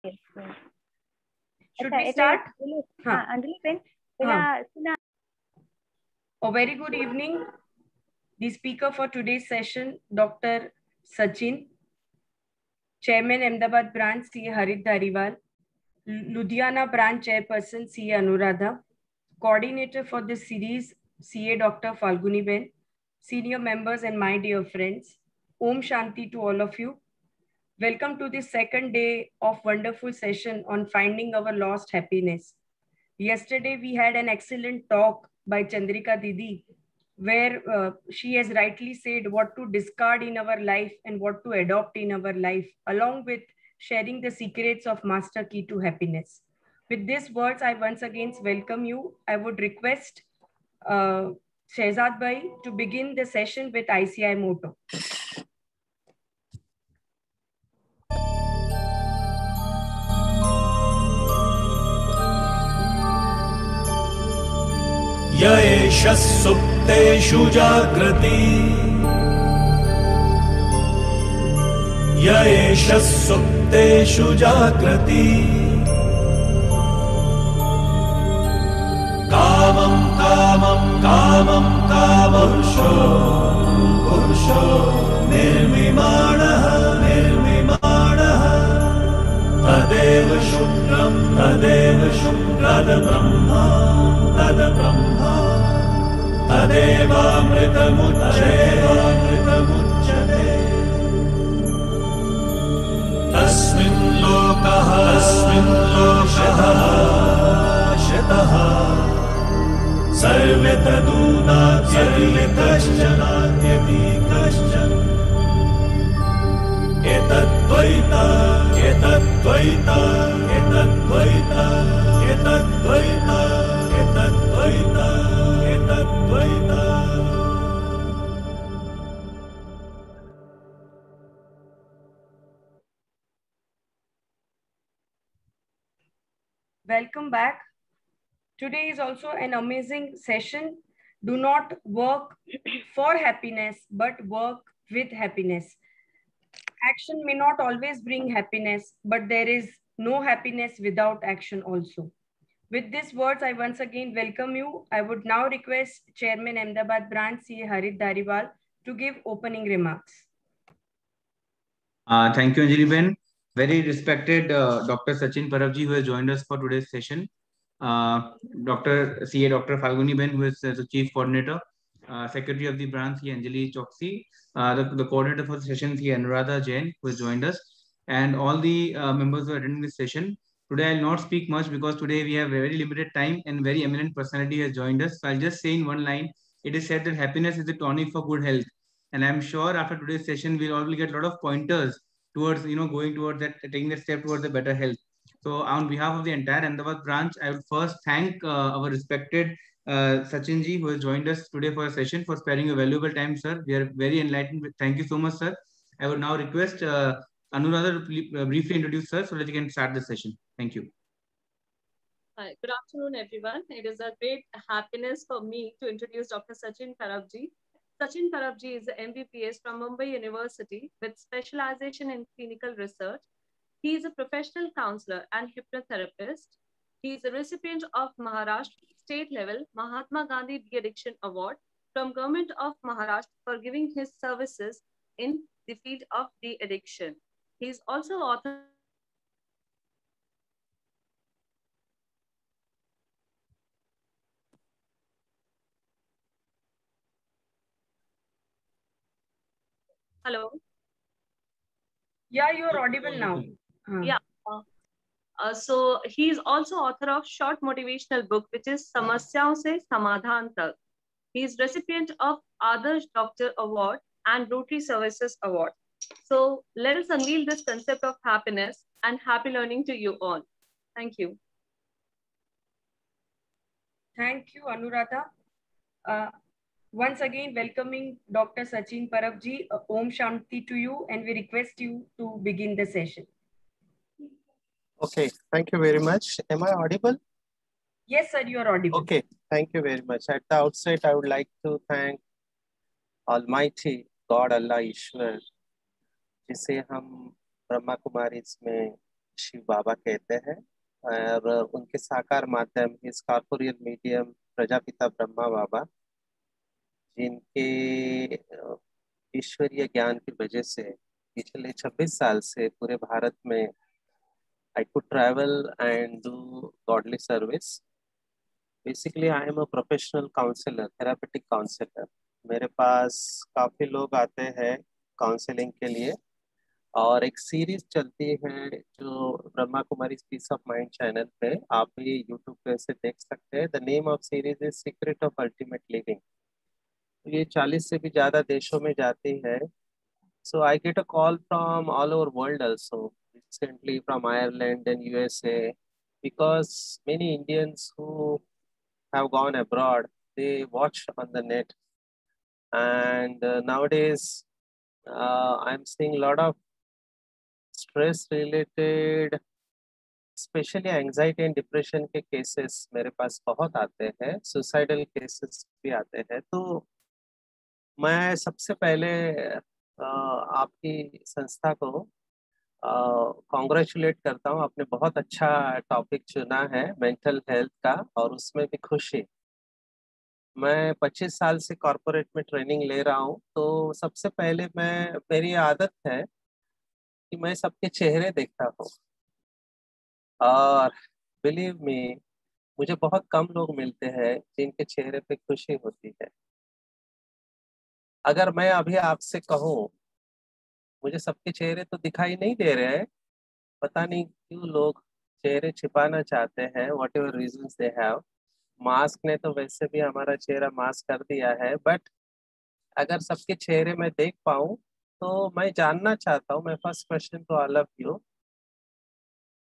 Yes, yes. Should we start? Anjali friend, A very good evening. The speaker for today's session, Dr. Sachin, Chairman Ahmedabad Branch, CA Harit Dhariwal, Ludhiana Branch Chairperson, CA Anuradha, Coordinator for this series, CA Dr. Falguni Ben, senior members and my dear friends, Om Shanti to all of you. Welcome to the second day of wonderful session on finding our lost happiness. Yesterday, we had an excellent talk by Chandrika Didi, where she has rightly said what to discard in our life and what to adopt in our life, along with sharing the secrets of master key to happiness. With these words, I once again welcome you. I would request Shehzad Bhai to begin the session with ICI motto. य एष सुप्तेषु जाग्रति य एष सुप्तेषु जाग्रति कामं कामं कामं कामपुरुषो पुरुषो निर्मिमाणः निर्मिमाणः तदेव शुक्रं तद्ब्रह्मा तद्ब्रह्मा तदेवामृतमुच्यते तस्मिन् लोकः शतः सर्वे तदूनात्यपि कश्चन एतद्द्वैता एतद्द्वैता एतद्द्वैता एतद्द्वैता एतद्द्वैता एतद्द्वैता. Welcome back. Today is also an amazing session. Do not work for happiness, but work with happiness. Action may not always bring happiness, but there is no happiness without action also. With these words, I once again welcome you. I would now request Chairman Ahmedabad Branch, CA Harit Dhariwal, to give opening remarks. Thank you, Anjali Ben. Very respected Dr. Sachin Parabji, who has joined us for today's session. Dr. Falguni Ben, who is the Chief Coordinator, Secretary of the branch, Anjali Choksi, the coordinator for the session, Anuradha Jain, who has joined us, and all the members who are attending this session. Today, I'll not speak much because today we have a very limited time and very eminent personality has joined us. So I'll just say in one line, it is said that happiness is the tonic for good health. And I'm sure after today's session, we'll all get a lot of pointers towards, going towards that, taking that step towards a better health. So on behalf of the entire Ahmedabad branch, I would first thank our respected Sachin ji, who has joined us today for a session, for sparing your valuable time, sir. We are very enlightened. Thank you so much, sir. I would now request Anuradha to briefly introduce sir so that we can start the session. Thank you. Hi, good afternoon, everyone. It is a great happiness for me to introduce Dr. Sachin Parabji. Sachin Parabji is an MBBS from Mumbai University with specialization in clinical research. He is a professional counselor and hypnotherapist. He is a recipient of Maharashtra state level Mahatma Gandhi De-Addiction Award from Government of Maharashtra for giving his services in the field of de-addiction. He is also author Hello. Yeah, you are audible now. Yeah. So he is also author of short motivational book, which is Samasyaon Se Samadhan Tak. He is recipient of Adarsh Doctor Award and Rotary Services Award. So let us unveil this concept of happiness and happy learning to you all. Thank you. Thank you, Anuradha. Once again, welcoming Dr. Sachin Parabji. Om Shanti to you, and we request you to begin the session. Okay, thank you very much. Am I audible? Yes, sir, you are audible. Okay, thank you very much. At the outset, I would like to thank Almighty God Allah Ishwar, जिसे हम ब्रह्मा कुमारी में शिव बाबा कहते हैं, और उनके साकार माध्यम इस कॉर्पोरियल मीडियम प्रजापिता ब्रह्मा बाबा, जिनके ईश्वरीय ज्ञान की वजह से पिछले 26 साल से पूरे भारत में I could travel and do godly service. Basically, I am a professional counselor, therapeutic counselor. मेरे पास काफी लोग आते हैं काउंसलिंग के लिए, और एक सीरीज चलती है जो Brahma Kumari piece of mind channel पे, आप भी यूट्यूब पे से देख सकते हैं। The name of series is secret of ultimate living. ये 40 से भी ज्यादा देशों में जाती है। So I get a call from all over world also, recently from Ireland and USA, because many Indians who have gone abroad, they watch on the net. And nowadays, I'm seeing a lot of stress related, especially anxiety and depression के cases मेरे पास बहुत आते हैं, suicidal cases भी आते हैं। तो मैं सबसे पहले आपकी संस्था को कॉन्ग्रेचुलेट करता हूँ। आपने बहुत अच्छा टॉपिक चुना है मेंटल हेल्थ का, और उसमें भी खुशी। मैं 25 साल से कॉरपोरेट में ट्रेनिंग ले रहा हूँ, तो सबसे पहले मेरी आदत है कि मैं सबके चेहरे देखता हूँ, और बिलीव मी, मुझे बहुत कम लोग मिलते हैं जिनके चेहरे पे खुशी होती है। अगर मैं अभी आपसे कहूँ, मुझे सबके चेहरे तो दिखाई नहीं दे रहे हैं, पता नहीं क्यों लोग चेहरे छिपाना चाहते हैं, what ever reasons they have. Mask ने तो वैसे भी हमारा चेहरा मास्क कर दिया है, बट अगर सबके चेहरे में देख पाऊँ तो मैं जानना चाहता हूँ। मैं first question to all of you,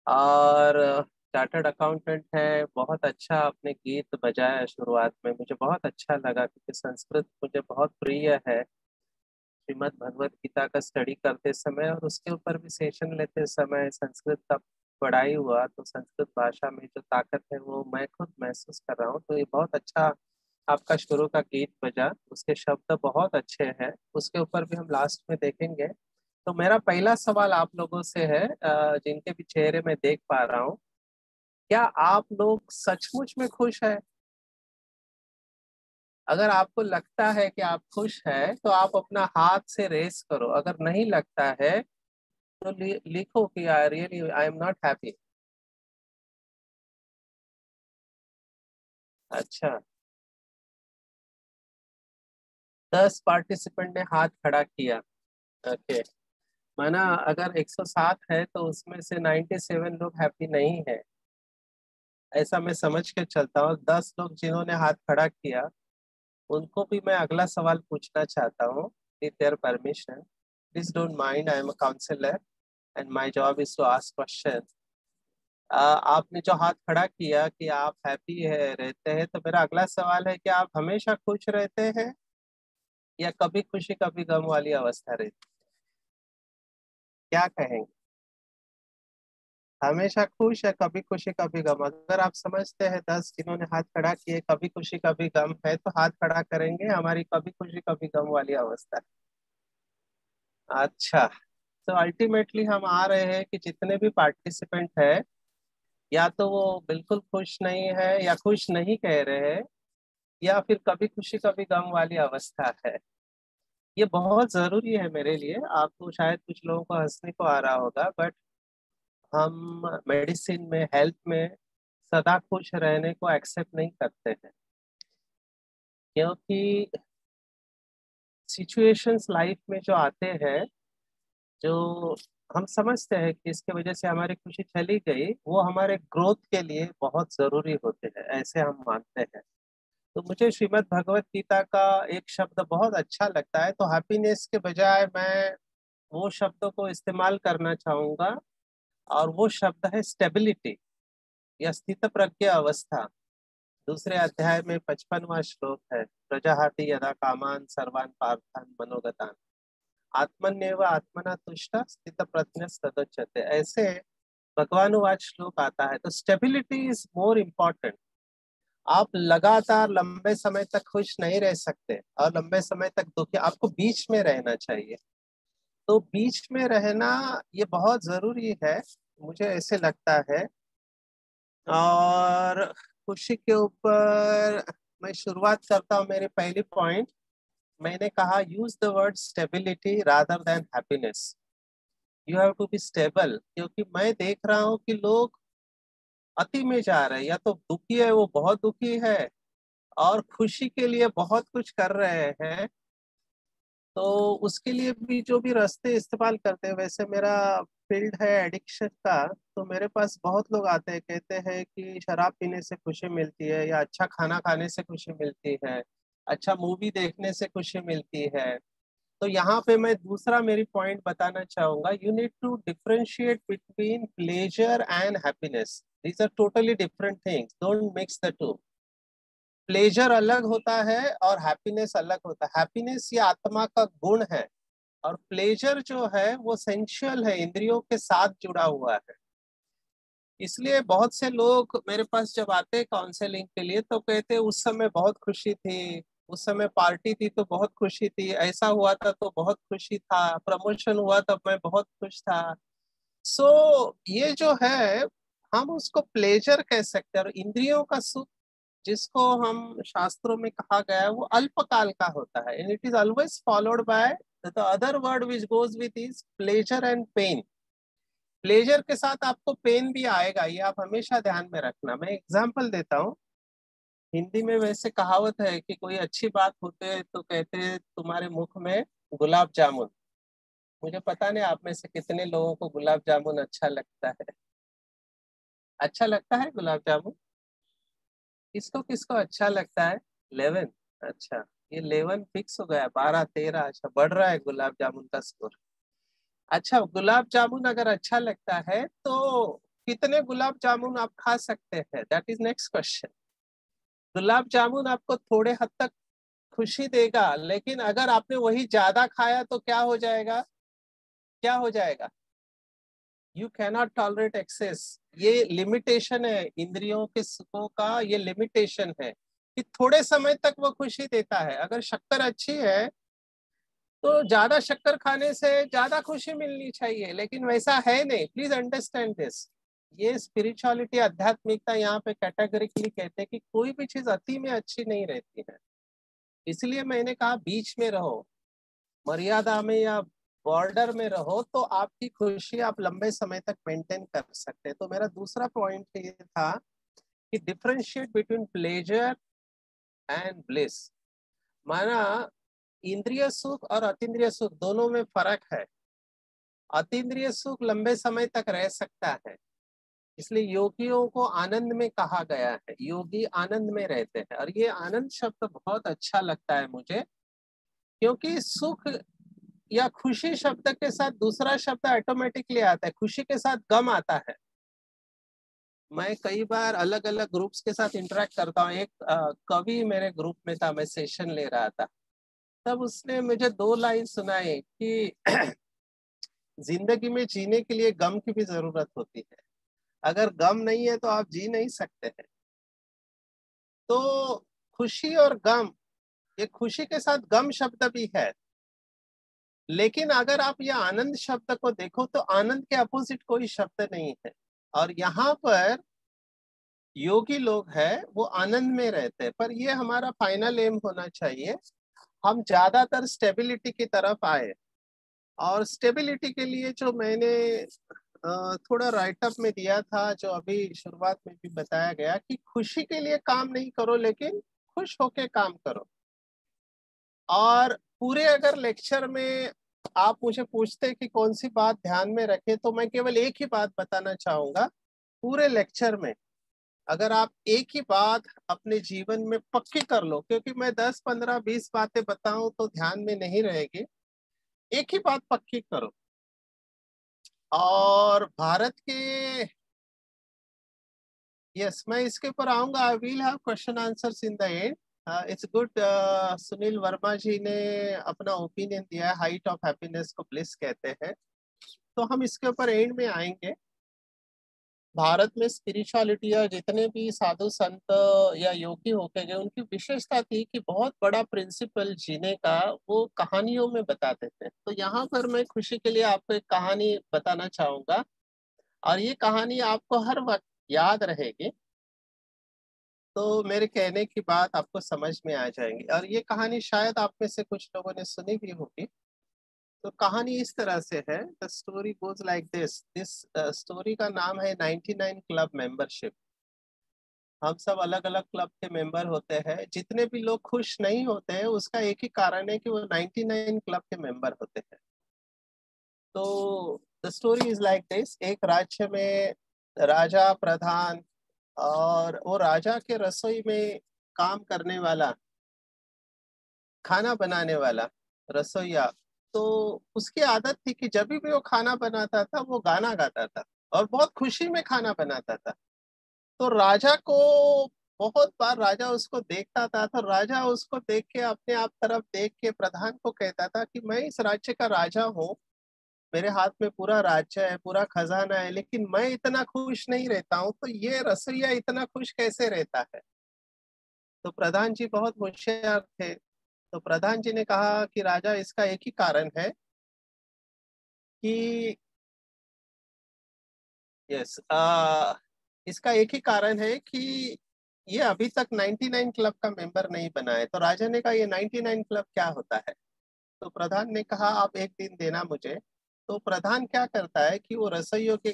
और चार्टर्ड अकाउंटेंट है, बहुत अच्छा आपने गीत बजाया शुरुआत में, मुझे बहुत अच्छा लगा, क्योंकि संस्कृत मुझे बहुत प्रिय है। श्रीमद् भगवत गीता का स्टडी करते समय और उसके ऊपर भी सेशन लेते समय संस्कृत का पढ़ाई हुआ, तो संस्कृत भाषा में जो ताकत है वो मैं खुद महसूस कर रहा हूँ। तो ये बहुत अच्छा आपका शुरू का गीत बजा, उसके शब्द बहुत अच्छे हैं, उसके ऊपर भी हम लास्ट में देखेंगे। तो मेरा पहला सवाल आप लोगों से है, जिनके भी चेहरे में देख पा रहा हूँ, क्या आप लोग सचमुच में खुश है? अगर आपको लगता है कि आप खुश हैं तो आप अपना हाथ से रेस करो, अगर नहीं लगता है तो लिखो कि आई एम नॉट हैप्पी। अच्छा, 10 पार्टिसिपेंट ने हाथ खड़ा किया। ओके, माना अगर 107 है तो उसमें से 97 लोग हैप्पी नहीं है, ऐसा मैं समझ के चलता हूँ। 10 लोग जिन्होंने हाथ खड़ा किया उनको भी मैं अगला सवाल पूछना चाहता हूँ, with their permission. Please don't mind, I am a counsellor and my job is to ask question. आपने जो हाथ खड़ा किया कि आप हैप्पी है रहते हैं, तो मेरा अगला सवाल है कि आप हमेशा खुश रहते हैं या कभी खुशी कभी गम वाली अवस्था रहती है? क्या कहेंगे, हमेशा खुश है कभी खुशी कभी गम? अगर आप समझते हैं 10 जिन्होंने हाथ खड़ा किए कभी खुशी कभी गम है, तो हाथ खड़ा करेंगे, हमारी कभी खुशी कभी गम वाली अवस्था है। अच्छा, तो अल्टीमेटली हम आ रहे हैं कि जितने भी पार्टिसिपेंट है, या तो वो बिल्कुल खुश नहीं है या खुश नहीं कह रहे हैं, या फिर कभी खुशी कभी गम वाली अवस्था है। ये बहुत जरूरी है मेरे लिए। आपको शायद कुछ लोगों को हंसने को आ रहा होगा, बट हम मेडिसिन में, हेल्थ में सदा खुश रहने को एक्सेप्ट नहीं करते हैं, क्योंकि सिचुएशंस लाइफ में जो आते हैं, जो हम समझते हैं कि इसके वजह से हमारी खुशी चली गई, वो हमारे ग्रोथ के लिए बहुत जरूरी होते हैं, ऐसे हम मानते हैं। तो मुझे श्रीमद् भगवत गीता का एक शब्द बहुत अच्छा लगता है, तो हैप्पीनेस के बजाय मैं वो शब्दों को इस्तेमाल करना चाहूंगा, और वो शब्द है स्टेबिलिटी या स्थित प्रज्ञ अवस्था। दूसरे अध्याय में 55वां श्लोक है, प्रजाहाति यदा कामान सर्वान पार्थान मनोगतान आत्मन्येव आत्मना तुष्ट स्थित प्रज्ञ तदोच्यते, ऐसे भगवानुवाच श्लोक आता है। तो स्टेबिलिटी इज मोर इम्पोर्टेंट। आप लगातार लंबे समय तक खुश नहीं रह सकते और लंबे समय तक दुखी, आपको बीच में रहना चाहिए। तो बीच में रहना ये बहुत जरूरी है। मुझे ऐसे लगता है। और खुशी के ऊपर मैं शुरुआत करता हूँ। मेरी पहली पॉइंट मैंने कहा, use the word stability rather than happiness. You have to be stable, क्योंकि मैं देख रहा हूँ कि लोग अति में जा रहे हैं। या तो दुखी है, वो बहुत दुखी है, और खुशी के लिए बहुत कुछ कर रहे हैं। तो उसके लिए भी जो भी रास्ते इस्तेमाल करते हैं, वैसे मेरा फील्ड है एडिक्शन का, तो मेरे पास बहुत लोग आते हैं, कहते हैं कि शराब पीने से खुशी मिलती है, या अच्छा खाना खाने से खुशी मिलती है, अच्छा मूवी देखने से खुशी मिलती है। तो यहाँ पे मैं दूसरा मेरी पॉइंट बताना चाहूंगा, you need to differentiate between pleasure and happiness. These are totally different things, don't mix the two. Pleasure अलग होता है और हैप्पीनेस अलग होता है। हैप्पीनेस ये आत्मा का गुण है, और प्लेजर जो है वो सेंशुअल है, इंद्रियों के साथ जुड़ा हुआ है। इसलिए बहुत से लोग मेरे पास जब आते हैं काउंसलिंग के लिए, तो कहते हैं उस समय बहुत खुशी थी, उस समय पार्टी थी तो बहुत खुशी थी, ऐसा हुआ था तो बहुत खुशी था, प्रमोशन हुआ तब मैं बहुत खुश था। ये जो है, हम उसको प्लेजर कह सकते हैं। और इंद्रियों का सुख, जिसको हम शास्त्रों में कहा गया है, वो अल्पकाल का होता है, and it is always followed by the other word which goes with is pleasure and pain. Pleasure के साथ आपको पेन भी आएगा, ये आप हमेशा ध्यान में रखना। मैं एग्जांपल देता हूँ। हिंदी में वैसे कहावत है कि कोई अच्छी बात होते है तो कहते हैं तुम्हारे मुख में गुलाब जामुन। मुझे पता नहीं आप में से कितने लोगों को गुलाब जामुन अच्छा लगता है। अच्छा लगता है गुलाब जामुन? किसको किसको अच्छा लगता है? 11। अच्छा, ये 11 फिक्स हो गया, 12 13। अच्छा, बढ़ रहा है गुलाब जामुन का स्कोर। अच्छा, गुलाब जामुन अगर अच्छा लगता है तो कितने गुलाब जामुन आप खा सकते हैं? That is next question. Gulab jamun आपको थोड़े हद तक खुशी देगा, लेकिन अगर आपने वही ज्यादा खाया तो क्या हो जाएगा? क्या हो जाएगा? You cannot tolerate excess. ये लिमिटेशन है इंद्रियों के सुखों का, ये लिमिटेशन है कि थोड़े समय तक वो खुशी देता है। अगर शक्कर अच्छी है तो ज्यादा शक्कर खाने से ज्यादा खुशी मिलनी चाहिए, लेकिन वैसा है नहीं। Please understand this. ये स्पिरिचुअलिटी, आध्यात्मिकता यहाँ पे कैटेगरिकली कहते हैं कि कोई भी चीज अति में अच्छी नहीं रहती है। इसलिए मैंने कहा बीच में रहो, मर्यादा में या बॉर्डर में रहो, तो आपकी खुशी आप लंबे समय तक मेंटेन कर सकते हैं। तो मेरा दूसरा पॉइंट ये था कि differentiate between pleasure and bliss. माना इंद्रिय सुख और अतीन्द्रिय सुख दोनों में फर्क है। अतीन्द्रिय सुख लंबे समय तक रह सकता है, इसलिए योगियों को आनंद में कहा गया है। योगी आनंद में रहते हैं, और ये आनंद शब्द बहुत अच्छा लगता है मुझे, क्योंकि सुख या खुशी शब्द के साथ दूसरा शब्द ऑटोमेटिकली आता है। खुशी के साथ गम आता है। मैं कई बार अलग अलग ग्रुप्स के साथ इंटरेक्ट करता हूँ। एक कवि मेरे ग्रुप में था, मैं सेशन ले रहा था, तब उसने मुझे 2 लाइन सुनाई कि जिंदगी में जीने के लिए गम की भी जरूरत होती है। अगर गम नहीं है तो आप जी नहीं सकते हैं। तो खुशी और गम, ये खुशी के साथ गम शब्द भी है, लेकिन अगर आप ये आनंद शब्द को देखो तो आनंद के अपोजिट कोई शब्द नहीं है। और यहाँ पर योगी लोग हैं, वो आनंद में रहते हैं। पर ये हमारा फाइनल एम होना चाहिए, हम ज्यादातर स्टेबिलिटी की तरफ आए। और स्टेबिलिटी के लिए जो मैंने थोड़ा राइटअप में दिया था, जो अभी शुरुआत में भी बताया गया, कि खुशी के लिए काम नहीं करो, लेकिन खुश होके काम करो। और पूरे अगर लेक्चर में आप मुझे पूछते कि कौन सी बात ध्यान में रखें, तो मैं केवल एक ही बात बताना चाहूंगा। पूरे लेक्चर में अगर आप एक ही बात अपने जीवन में पक्की कर लो, क्योंकि मैं 10 15 20 बातें बताऊं तो ध्यान में नहीं रहेगी, एक ही बात पक्की करो। और भारत के, यस, मैं इसके ऊपर आऊंगा। I will have question answers in the end. It's good, Sunil Verma ji ने अपना ओपिनियन दिया है, हाइट ऑफ हैप्पीनेस को ब्लिस कहते हैं, तो हम इसके ऊपर एंड में आएंगे। भारत में स्पिरिचुअलिटी या जितने भी साधु संत या योगी होके गए, उनकी विशेषता थी कि बहुत बड़ा प्रिंसिपल जीने का वो कहानियों में बताते थे। तो यहाँ पर मैं खुशी के लिए आपको एक कहानी बताना चाहूंगा। और ये कहानी आपको हर वक्त याद रहेगी। तो मेरे कहने की बात आपको समझ में आ जाएंगी। और ये कहानी शायद आप में से कुछ लोगों ने सुनी भी होगी। तो कहानी इस तरह से है, the story goes like this story का नाम है 99 क्लब मेंबरशिप। हम सब अलग अलग क्लब के मेंबर होते हैं। जितने भी लोग खुश नहीं होते हैं उसका एक ही कारण है कि वो 99 क्लब के मेंबर होते हैं। तो the story is like this. एक राज्य में राजा, प्रधान और वो राजा के रसोई में काम करने वाला, खाना बनाने वाला रसोईया, तो उसकी आदत थी कि जब भी वो खाना बनाता था वो गाना गाता था और बहुत खुशी में खाना बनाता था। तो राजा को बहुत बार राजा उसको देखता था, तो राजा उसको देख के अपने आप तरफ देख के प्रधान को कहता था कि मैं इस राज्य का राजा हूँ, मेरे हाथ में पूरा राज्य है, पूरा खजाना है, लेकिन मैं इतना खुश नहीं रहता हूँ, तो ये रसोईया इतना खुश कैसे रहता है। तो प्रधान जी बहुत होशियार थे। तो प्रधान जी ने कहा कि राजा, इसका एक ही कारण है कि यस इसका एक ही कारण है कि ये अभी तक 99 क्लब का मेंबर नहीं बना है। तो राजा ने कहा ये 99 क्लब क्या होता है। तो प्रधान ने कहा आप एक दिन देना मुझे। तो प्रधान क्या करता है कि वो रसोइयों के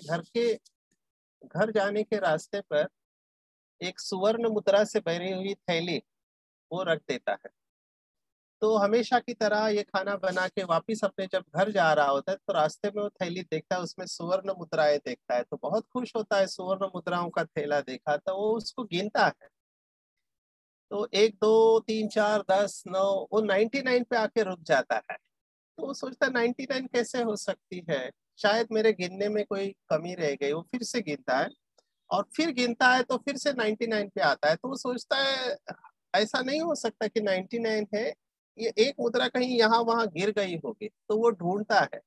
घर जाने के रास्ते पर एक सुवर्ण मुद्रा से बनी हुई थैली वो रख देता है। तो हमेशा की तरह ये खाना बना के वापिस अपने जब घर जा रहा होता है तो रास्ते में वो थैली देखता है, उसमें सुवर्ण मुद्राएं देखता है, तो बहुत खुश होता है। सुवर्ण मुद्राओं का थैला देखा तो वो उसको गिनता है। तो 1 2 3 4 10 9, वो 99 पे आके रुक जाता है। तो वो सोचता है 99 कैसे हो सकती है, शायद मेरे गिनने में कोई कमी रह गई। वो फिर से गिनता है और फिर गिनता है तो फिर से 99 पे आता है। तो वो सोचता है ऐसा नहीं हो सकता कि 99 है, ये एक मुद्रा कहीं यहाँ वहां गिर गई होगी। तो वो ढूंढता है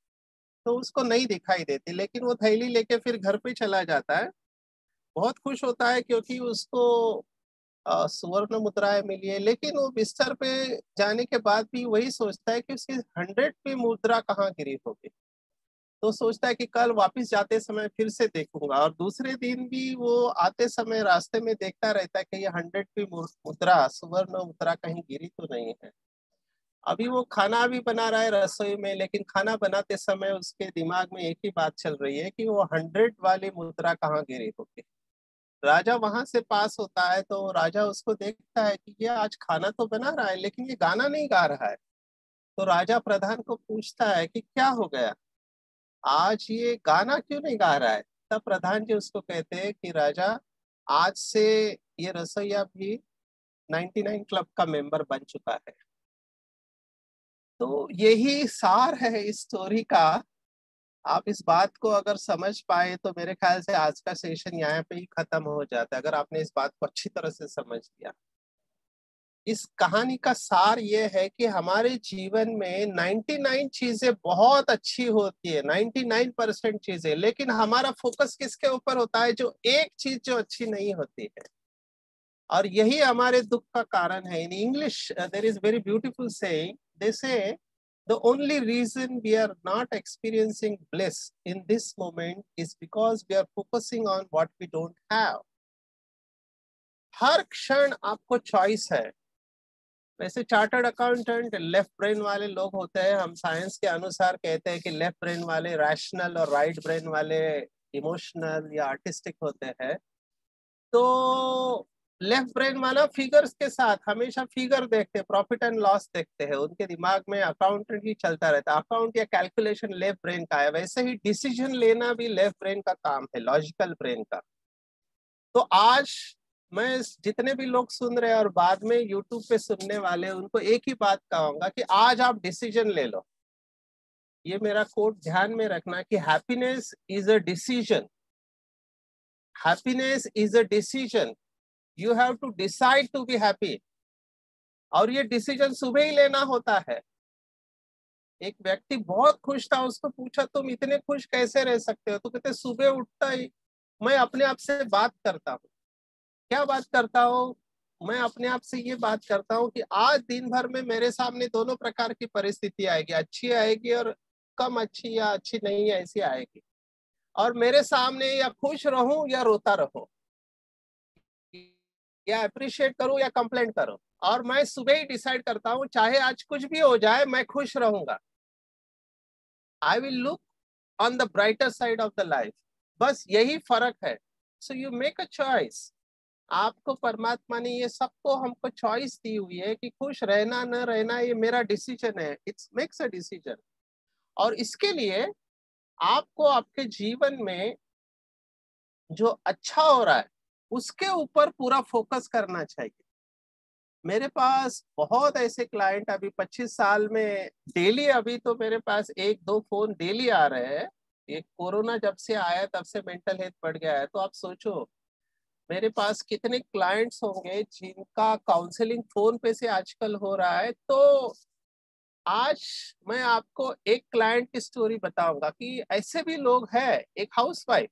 तो उसको नहीं दिखाई देती, लेकिन वो थैली लेके फिर घर पे चला जाता है। बहुत खुश होता है क्योंकि उसको सुवर्ण मुद्राएं मिली है। लेकिन वो बिस्तर पे जाने के बाद भी वही सोचता है कि उसकी 100 पे मुद्रा कहाँ गिरी होगी। तो सोचता है कि कल वापस जाते समय फिर से देखूंगा। और दूसरे दिन भी वो आते समय रास्ते में देखता रहता है कि ये 100 की मुद्रा, सुवर्ण मुद्रा कहीं गिरी तो नहीं है। अभी वो खाना भी बना रहा है रसोई में, लेकिन खाना बनाते समय उसके दिमाग में एक ही बात चल रही है कि वो 100 वाली मुद्रा कहाँ गिरी होगी। राजा वहां से पास होता है तो राजा उसको देखता है कि ये आज खाना तो बना रहा है लेकिन ये गाना नहीं गा रहा है। तो राजा प्रधान को पूछता है कि क्या हो गया, आज ये गाना क्यों नहीं गा रहा है। तब प्रधान जी उसको कहते हैं कि राजा, आज से ये रसोईया भी 99 क्लब का मेंबर बन चुका है। तो यही सार है इस स्टोरी का। आप इस बात को अगर समझ पाए तो मेरे ख्याल से आज का सेशन यहाँ पे ही खत्म हो जाता है, अगर आपने इस बात को अच्छी तरह से समझ लिया। इस कहानी का सार ये है कि हमारे जीवन में 99 चीजें बहुत अच्छी होती है, 99% चीजें, लेकिन हमारा फोकस किसके ऊपर होता है, जो एक चीज जो अच्छी नहीं होती है। और यही हमारे दुख का कारण है। In English there is very beautiful saying, they say the only reason we are not experiencing bliss in this moment is because we are focusing on what we don't have. हर क्षण आपको चॉइस है। वैसे chartered accountant left brain वाले लोग होते हैं। हम science के अनुसार कहते हैं कि लेफ्ट ब्रेन वाले रैशनल और राइट ब्रेन वाले इमोशनल या आर्टिस्टिक होते हैं। तो लेफ्ट ब्रेन वाला फिगर्स के साथ हमेशा फिगर देखते हैं, प्रॉफिट एंड लॉस देखते हैं, उनके दिमाग में अकाउंटेंट ही चलता रहता है। अकाउंट या कैलकुलेशन लेफ्ट ब्रेन का है। वैसे ही डिसीजन लेना भी लेफ्ट ब्रेन का काम है, लॉजिकल ब्रेन का। तो आज मैं जितने भी लोग सुन रहे हैं और बाद में यूट्यूब पे सुनने वाले, उनको एक ही बात कहूंगा कि आज आप डिसीजन ले लो। ये मेरा कोट ध्यान में रखना कि happiness is a decision. Happiness is a decision. You have to decide to be happy. और ये डिसीजन सुबह ही लेना होता है। एक व्यक्ति बहुत खुश था, उसको पूछा तुम इतने खुश कैसे रह सकते हो, तो कहते सुबह उठता ही मैं अपने आप से बात करता हूँ। क्या बात करता हूँ? मैं अपने आप से ये बात करता हूँ कि आज दिन भर में मेरे सामने दोनों प्रकार की परिस्थिति आएगी, अच्छी आएगी और कम अच्छी या अच्छी नहीं ऐसी आएगी। और मेरे सामने या खुश रहूं या रोता रहूं, या अप्रिशिएट करूं या कंप्लेंट करूं, और मैं सुबह ही डिसाइड करता हूं चाहे आज कुछ भी हो जाए मैं खुश रहूंगा। I will look on the brighter side of the life. बस यही फर्क है। So you make a choice. आपको परमात्मा ने ये सबको हमको चॉइस दी हुई है कि खुश रहना न रहना ये मेरा डिसीजन है। It's makes a decision. और इसके लिए आपको आपके जीवन में जो अच्छा हो रहा है उसके ऊपर पूरा फोकस करना चाहिए। मेरे पास बहुत ऐसे क्लाइंट अभी 25 साल में डेली, अभी तो मेरे पास 1-2 फोन डेली आ रहे हैं। ये कोरोना जब से आया तब से मेंटल हेल्थ बढ़ गया है। तो आप सोचो मेरे पास कितने क्लाइंट्स होंगे जिनका काउंसलिंग फोन पे से आजकल हो रहा है। तो आज मैं आपको एक क्लाइंट की स्टोरी बताऊंगा कि ऐसे भी लोग हैं। एक हाउसवाइफ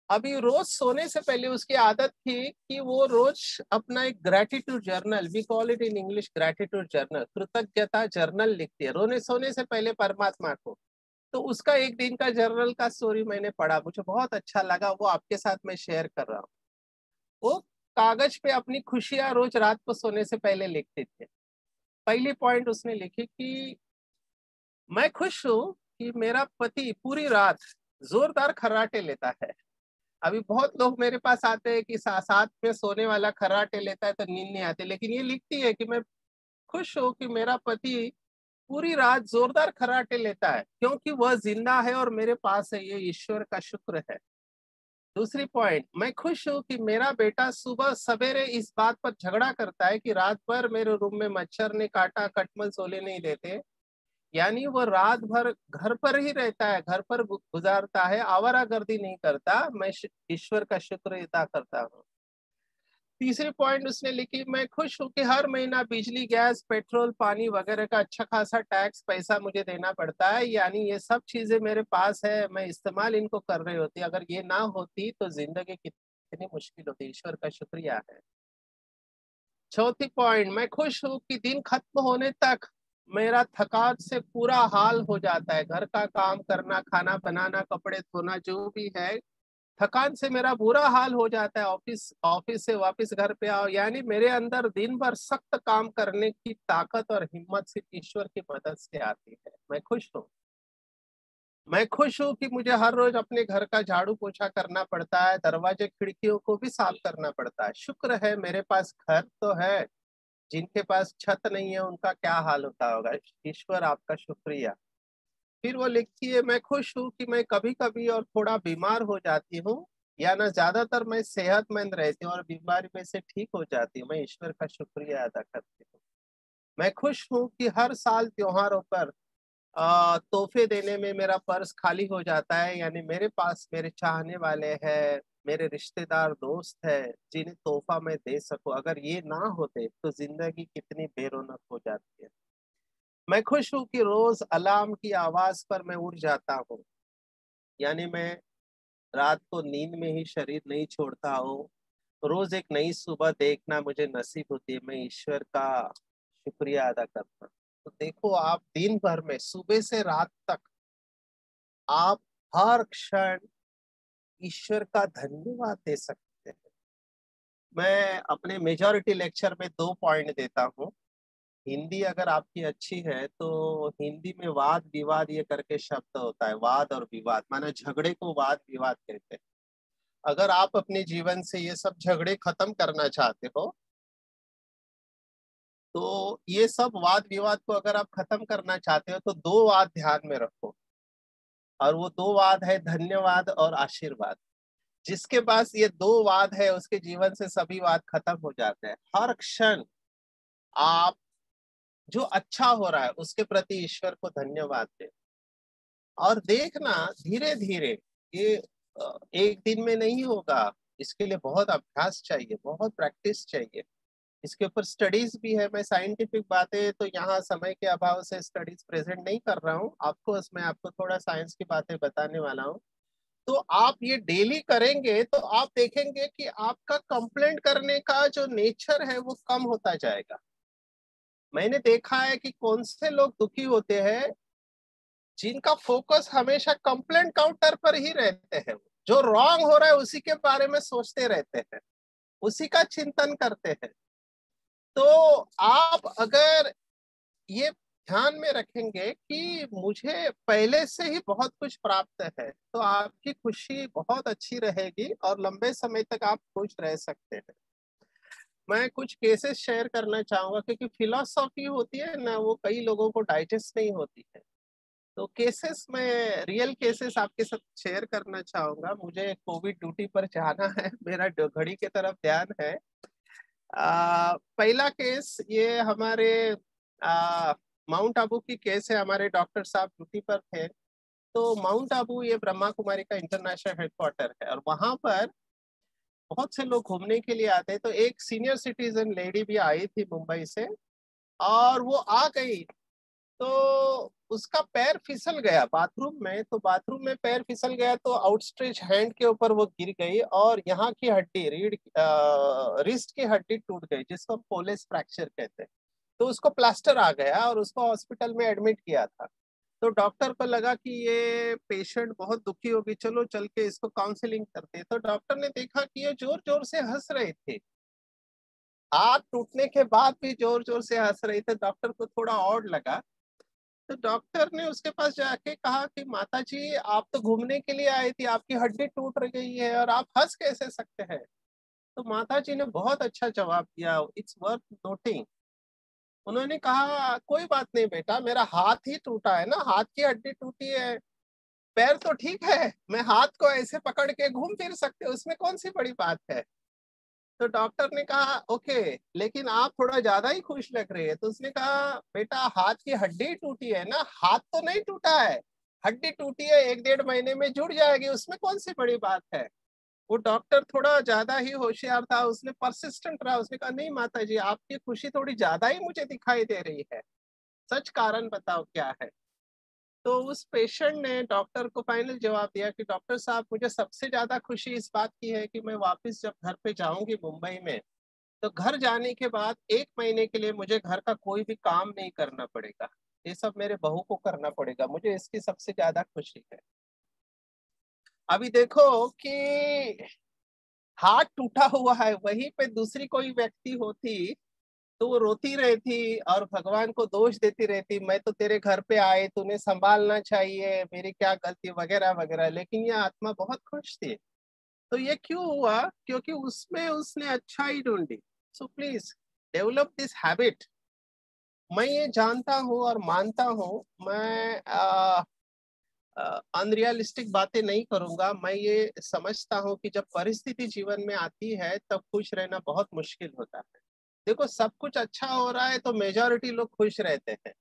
अभी रोज सोने से पहले उसकी आदत थी कि वो रोज अपना एक gratitude journal, we call it in English gratitude journal, कृतज्ञता जर्नल लिखती है रोने सोने से पहले परमात्मा को। तो उसका एक दिन का जर्नल का स्टोरी मैंने पढ़ा, मुझे बहुत अच्छा लगा, वो आपके साथ मैं शेयर कर रहा हूँ। वो कागज पे अपनी खुशियां रोज रात को सोने से पहले लिखते थे। पहली पॉइंट उसने लिखी कि मैं खुश हूँ कि मेरा पति पूरी रात जोरदार खर्राटे लेता है। अभी बहुत लोग मेरे पास आते हैं कि साथ में सोने वाला खर्राटे लेता है तो नींद नहीं आती, लेकिन ये लिखती है कि मैं खुश हूँ कि मेरा पति पूरी रात जोरदार खर्राटे लेता है क्योंकि वह जिंदा है और मेरे पास है, ये ईश्वर का शुक्र है। दूसरी पॉइंट, मैं खुश हूँ कि मेरा बेटा सुबह सवेरे इस बात पर झगड़ा करता है कि रात भर मेरे रूम में मच्छर ने काटा, खटमल सोने नहीं देते, यानी वो रात भर घर पर ही रहता है, घर पर गुजारता है, आवारागर्दी नहीं करता। मैं ईश्वर का शुक्र अदा करता हूँ। तीसरी पॉइंट उसने लिखी, मैं खुश हूँ कि हर महीना बिजली, गैस, पेट्रोल, पानी वगैरह का अच्छा खासा टैक्स पैसा मुझे देना पड़ता है, यानी ये सब चीजें मेरे पास है, मैं इस्तेमाल इनको कर रही होती। अगर ये ना होती तो जिंदगी कितनी मुश्किल होती। ईश्वर का शुक्रिया है। चौथी पॉइंट, मैं खुश हूँ कि दिन खत्म होने तक मेरा थकान से पूरा हाल हो जाता है। घर का काम करना, खाना बनाना, कपड़े धोना, जो भी है, थकान से मेरा बुरा हाल हो जाता है। ऑफिस से वापस घर पे आओ, यानी मेरे अंदर दिन भर सख्त काम करने की ताकत और हिम्मत सिर्फ ईश्वर की मदद से आती है। मैं खुश हूँ। मैं खुश हूँ कि मुझे हर रोज अपने घर का झाड़ू पोछा करना पड़ता है, दरवाजे खिड़कियों को भी साफ करना पड़ता है। शुक्र है मेरे पास घर तो है, जिनके पास छत नहीं है उनका क्या हाल होता होगा। ईश्वर आपका शुक्रिया। फिर वो लिखती है, मैं खुश हूँ कि मैं कभी कभी और थोड़ा बीमार हो जाती हूँ, या ना ज्यादातर मैं सेहतमंद रहती हूँ और बीमारी में से ठीक हो जाती हूँ। मैं ईश्वर का शुक्रिया अदा करती हूँ। मैं खुश हूँ कि हर साल त्योहारों पर तोहफे देने में मेरा पर्स खाली हो जाता है, यानी मेरे पास मेरे चाहने वाले हैं, मेरे रिश्तेदार, दोस्त है जिन्हें तोहफा मैं दे सकूं। अगर ये ना होते तो जिंदगी कितनी बेरौनक हो जाती है। मैं खुश हूँ कि रोज अलार्म की आवाज पर मैं उठ जाता हूँ, यानी मैं रात को नींद में ही शरीर नहीं छोड़ता हूँ। रोज एक नई सुबह देखना मुझे नसीब होती है। मैं ईश्वर का शुक्रिया अदा करता हूँ। तो देखो, आप दिन भर में सुबह से रात तक आप हर क्षण ईश्वर का धन्यवाद दे सकते हैं। मैं अपने मेजॉरिटी लेक्चर में 2 पॉइंट देता हूँ। हिंदी अगर आपकी अच्छी है तो हिंदी में वाद विवाद ये करके शब्द होता है, वाद और विवाद, माना झगड़े को वाद विवाद कहते हैं। अगर आप अपने जीवन से ये सब झगड़े खत्म करना चाहते हो तो ये सब वाद विवाद को अगर आप खत्म करना चाहते हो तो 2 वाद ध्यान में रखो, और वो 2 वाद है धन्यवाद और आशीर्वाद। जिसके पास ये 2 वाद है उसके जीवन से सभी वाद खत्म हो जाते हैं। हर क्षण आप जो अच्छा हो रहा है उसके प्रति ईश्वर को धन्यवाद दें, और देखना धीरे धीरे ये एक दिन में नहीं होगा। इसके लिए बहुत अभ्यास चाहिए, बहुत प्रैक्टिस चाहिए। इसके ऊपर स्टडीज भी है। मैं साइंटिफिक बातें तो यहाँ समय के अभाव से स्टडीज प्रेजेंट नहीं कर रहा हूँ आपको, मैं आपको थोड़ा साइंस की बातें बताने वाला हूँ। तो आप ये डेली करेंगे तो आप देखेंगे कि आपका कंप्लेंट करने का जो नेचर है वो कम होता जाएगा। मैंने देखा है कि कौन से लोग दुखी होते हैं, जिनका फोकस हमेशा कंप्लेंट काउंटर पर ही रहते हैं, जो रॉन्ग हो रहा है उसी के बारे में सोचते रहते हैं, उसी का चिंतन करते हैं। तो आप अगर ये ध्यान में रखेंगे कि मुझे पहले से ही बहुत कुछ प्राप्त है, तो आपकी खुशी बहुत अच्छी रहेगी और लंबे समय तक आप खुश रह सकते हैं। मैं कुछ केसेस शेयर करना चाहूंगा, क्योंकि फिलॉसफी होती है ना, वो कई लोगों को डाइजेस्ट नहीं होती है। तो केसेस में रियल केसेस आपके साथ शेयर करना चाहूंगा। मुझे कोविड ड्यूटी पर जाना है, मेरा घड़ी की तरफ ध्यान है। पहला केस ये हमारे माउंट आबू की केस है। हमारे डॉक्टर साहब ड्यूटी पर थे। तो माउंट आबू ये ब्रह्मा कुमारी का इंटरनेशनल हेडक्वार्टर है और वहां पर बहुत से लोग घूमने के लिए आते हैं। तो एक सीनियर सिटीजन लेडी भी आई थी मुंबई से और वो आ गई, तो उसका पैर फिसल गया बाथरूम में। तो बाथरूम में पैर फिसल गया तो आउटस्ट्रेच हैंड के ऊपर वो गिर गई और यहाँ की हड्डी रिस्ट की हड्डी टूट गई, जिसको हम पोलेस फ्रैक्चर कहते हैं। तो उसको प्लास्टर आ गया और उसको हॉस्पिटल में एडमिट किया था। तो डॉक्टर को लगा कि ये पेशेंट बहुत दुखी होगी, चलो चल के इसको काउंसलिंग करते हैं। तो डॉक्टर ने देखा कि ये जोर जोर से हंस रहे थे, हाथ टूटने के बाद भी जोर जोर से हंस रहे थे। डॉक्टर को थोड़ा ऑड लगा। तो डॉक्टर ने उसके पास जाके कहा कि माता जी, आप तो घूमने के लिए आई थी, आपकी हड्डी टूट गई है और आप हंस कैसे सकते हैं? तो माता जी ने बहुत अच्छा जवाब दिया, इट्स वर्थ नोटिंग। उन्होंने कहा कोई बात नहीं बेटा, मेरा हाथ ही टूटा है ना, हाथ की हड्डी टूटी है, पैर तो ठीक है, मैं हाथ को ऐसे पकड़ के घूम फिर सकते हो, उसमें कौन सी बड़ी बात है। तो डॉक्टर ने कहा ओके, लेकिन आप थोड़ा ज्यादा ही खुश लग रहे हैं। तो उसने कहा बेटा, हाथ की हड्डी टूटी है ना, हाथ तो नहीं टूटा है, हड्डी टूटी है, 1-1.5 महीने में जुड़ जाएगी, उसमें कौन सी बड़ी बात है। वो डॉक्टर थोड़ा ज्यादा ही होशियार था, उसने परसिस्टेंट रहा। उसने कहा नहीं माता जी, आपकी खुशी थोड़ी ज्यादा ही मुझे दिखाई दे रही है, सच कारण बताओ क्या है। तो उस पेशेंट ने डॉक्टर को फाइनल जवाब दिया कि डॉक्टर साहब, मुझे सबसे ज्यादा खुशी इस बात की है कि मैं वापस जब घर पे जाऊंगी मुंबई में, तो घर जाने के बाद 1 महीने के लिए मुझे घर का कोई भी काम नहीं करना पड़ेगा, ये सब मेरे बहू को करना पड़ेगा, मुझे इसकी सबसे ज्यादा खुशी है। अभी देखो कि हाथ टूटा हुआ है, वहीं पे दूसरी कोई व्यक्ति होती तो वो रोती रहती और भगवान को दोष देती रहती, मैं तो तेरे घर पे आए, तूने संभालना चाहिए, मेरी क्या गलती वगैरह वगैरह। लेकिन ये आत्मा बहुत खुश थी। तो ये क्यों हुआ? क्योंकि उसमें उसने अच्छाई ढूंढी। So please develop this habit. मैं ये जानता हूँ और मानता हूँ, मैं अनरियलिस्टिक बातें नहीं करूंगा। मैं ये समझता हूँ कि जब परिस्थिति जीवन में आती है तब खुश रहना बहुत मुश्किल होता है। देखो, सब कुछ अच्छा हो रहा है तो मेजॉरिटी लोग खुश रहते हैं,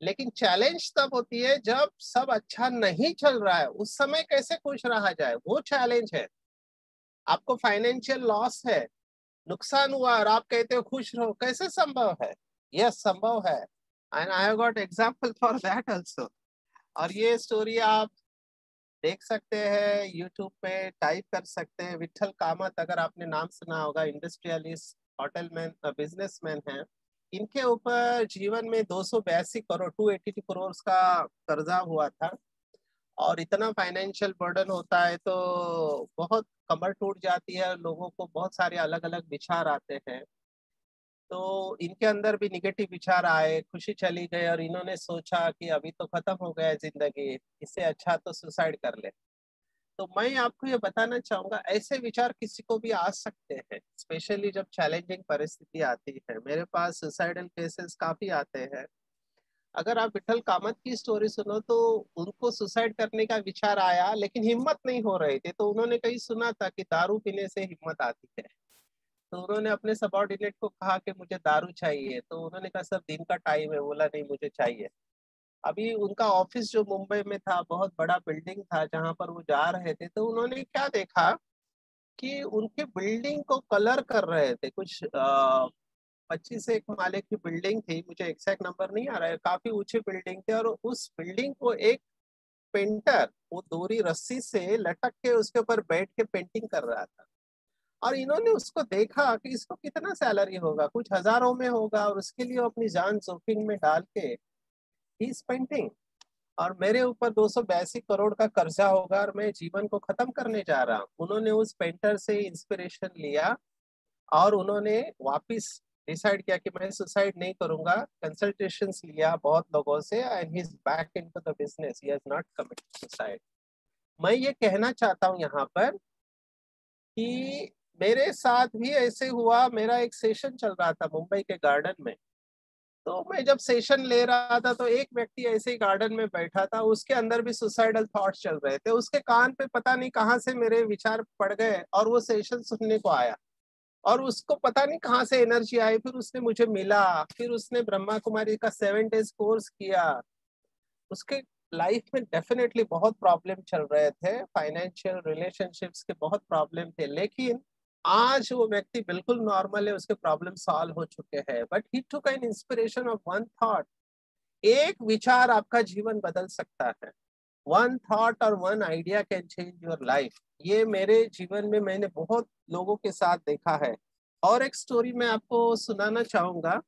लेकिन चैलेंज तब होती है जब सब अच्छा नहीं चल रहा है, उस समय कैसे खुश रहा जाए, वो चैलेंज है। आपको फाइनेंशियल लॉस है, नुकसान हुआ और आप कहते हो खुश रहो, कैसे संभव है? यस, संभव है, and I have got example for that also. और ये स्टोरी आप देख सकते हैं, यूट्यूब पे टाइप कर सकते हैं। विठल कामत, अगर आपने नाम सुना होगा, इंडस्ट्रियलिस्ट, होटल मैन, बिजनेसमैन है। इनके ऊपर जीवन में 282 करोड़ 282 करोड़ का कर्जा हुआ था। और इतना फाइनेंशियल बर्डन होता है तो बहुत कमर टूट जाती है, लोगों को बहुत सारे अलग अलग विचार आते हैं। तो इनके अंदर भी निगेटिव विचार आए, खुशी चली गई और इन्होंने सोचा कि अभी तो खत्म हो गया जिंदगी, इससे अच्छा तो सुसाइड कर ले। तो मैं आपको ये बताना चाहूंगा, ऐसे विचार किसी को भी आ सकते हैं, स्पेशली जब चैलेंजिंग परिस्थिति आती है। मेरे पास सुसाइडल केसेस काफी आते हैं। अगर आप विठल कामत की स्टोरी सुनो तो उनको सुसाइड करने का विचार आया, लेकिन हिम्मत नहीं हो रही थी। तो उन्होंने कहीं सुना था कि दारू पीने से हिम्मत आती है। तो उन्होंने अपने सबॉर्डिनेट को कहा कि मुझे दारू चाहिए। तो उन्होंने कहा सर दिन का टाइम है। बोला नहीं, मुझे चाहिए। अभी उनका ऑफिस जो मुंबई में था, बहुत बड़ा बिल्डिंग था जहां पर वो जा रहे थे। तो उन्होंने क्या देखा कि उनके बिल्डिंग को कलर कर रहे थे। कुछ 25 माले की बिल्डिंग थी, मुझे एग्जैक्ट नंबर नहीं आ रहा है, काफी ऊंची बिल्डिंग थी। और उस बिल्डिंग को एक पेंटर वो दोरी रस्सी से लटक के उसके ऊपर बैठ के पेंटिंग कर रहा था। और इन्होंने उसको देखा कि इसको कितना सैलरी होगा, कुछ हजारों में होगा, और उसके लिए अपनी जान जोखिम में डाल के ही इज पेंटिंग। और मेरे ऊपर 282 करोड़ का कर्जा होगा और मैं जीवन को खत्म करने जा रहा हूँ। उन्होंने उस पेंटर से इंस्पिरेशन लिया और उन्होंने वापस डिसाइड किया कि मैं सुसाइड नहीं करूंगा। कंसल्टेशंस लिया बहुत लोगों से and he is back into the business, he has not committed suicide. मैं ये कहना चाहता हूँ यहाँ पर कि मेरे साथ भी ऐसे हुआ। मेरा एक सेशन चल रहा था मुंबई के गार्डन में, तो मैं जब सेशन ले रहा था तो एक व्यक्ति ऐसे ही गार्डन में बैठा था, उसके अंदर भी सुसाइडल थॉट्स चल रहे थे। उसके कान पे पता नहीं कहाँ से मेरे विचार पड़ गए और वो सेशन सुनने को आया और उसको पता नहीं कहाँ से एनर्जी आई। फिर उसने मुझे मिला, फिर उसने ब्रह्मा कुमारी का 7 डेज कोर्स किया। उसके लाइफ में डेफिनेटली बहुत प्रॉब्लम चल रहे थे, फाइनेंशियल रिलेशनशिप्स के बहुत प्रॉब्लम थे, लेकिन आज वो व्यक्ति बिल्कुल नॉर्मल है, उसके प्रॉब्लम सॉल्व हो चुके हैं। But he took an inspiration of one thought. एक विचार आपका जीवन बदल सकता है। वन थॉट और one idea can change your life. ये मेरे जीवन में मैंने बहुत लोगों के साथ देखा है। और एक स्टोरी मैं आपको सुनाना चाहूंगा।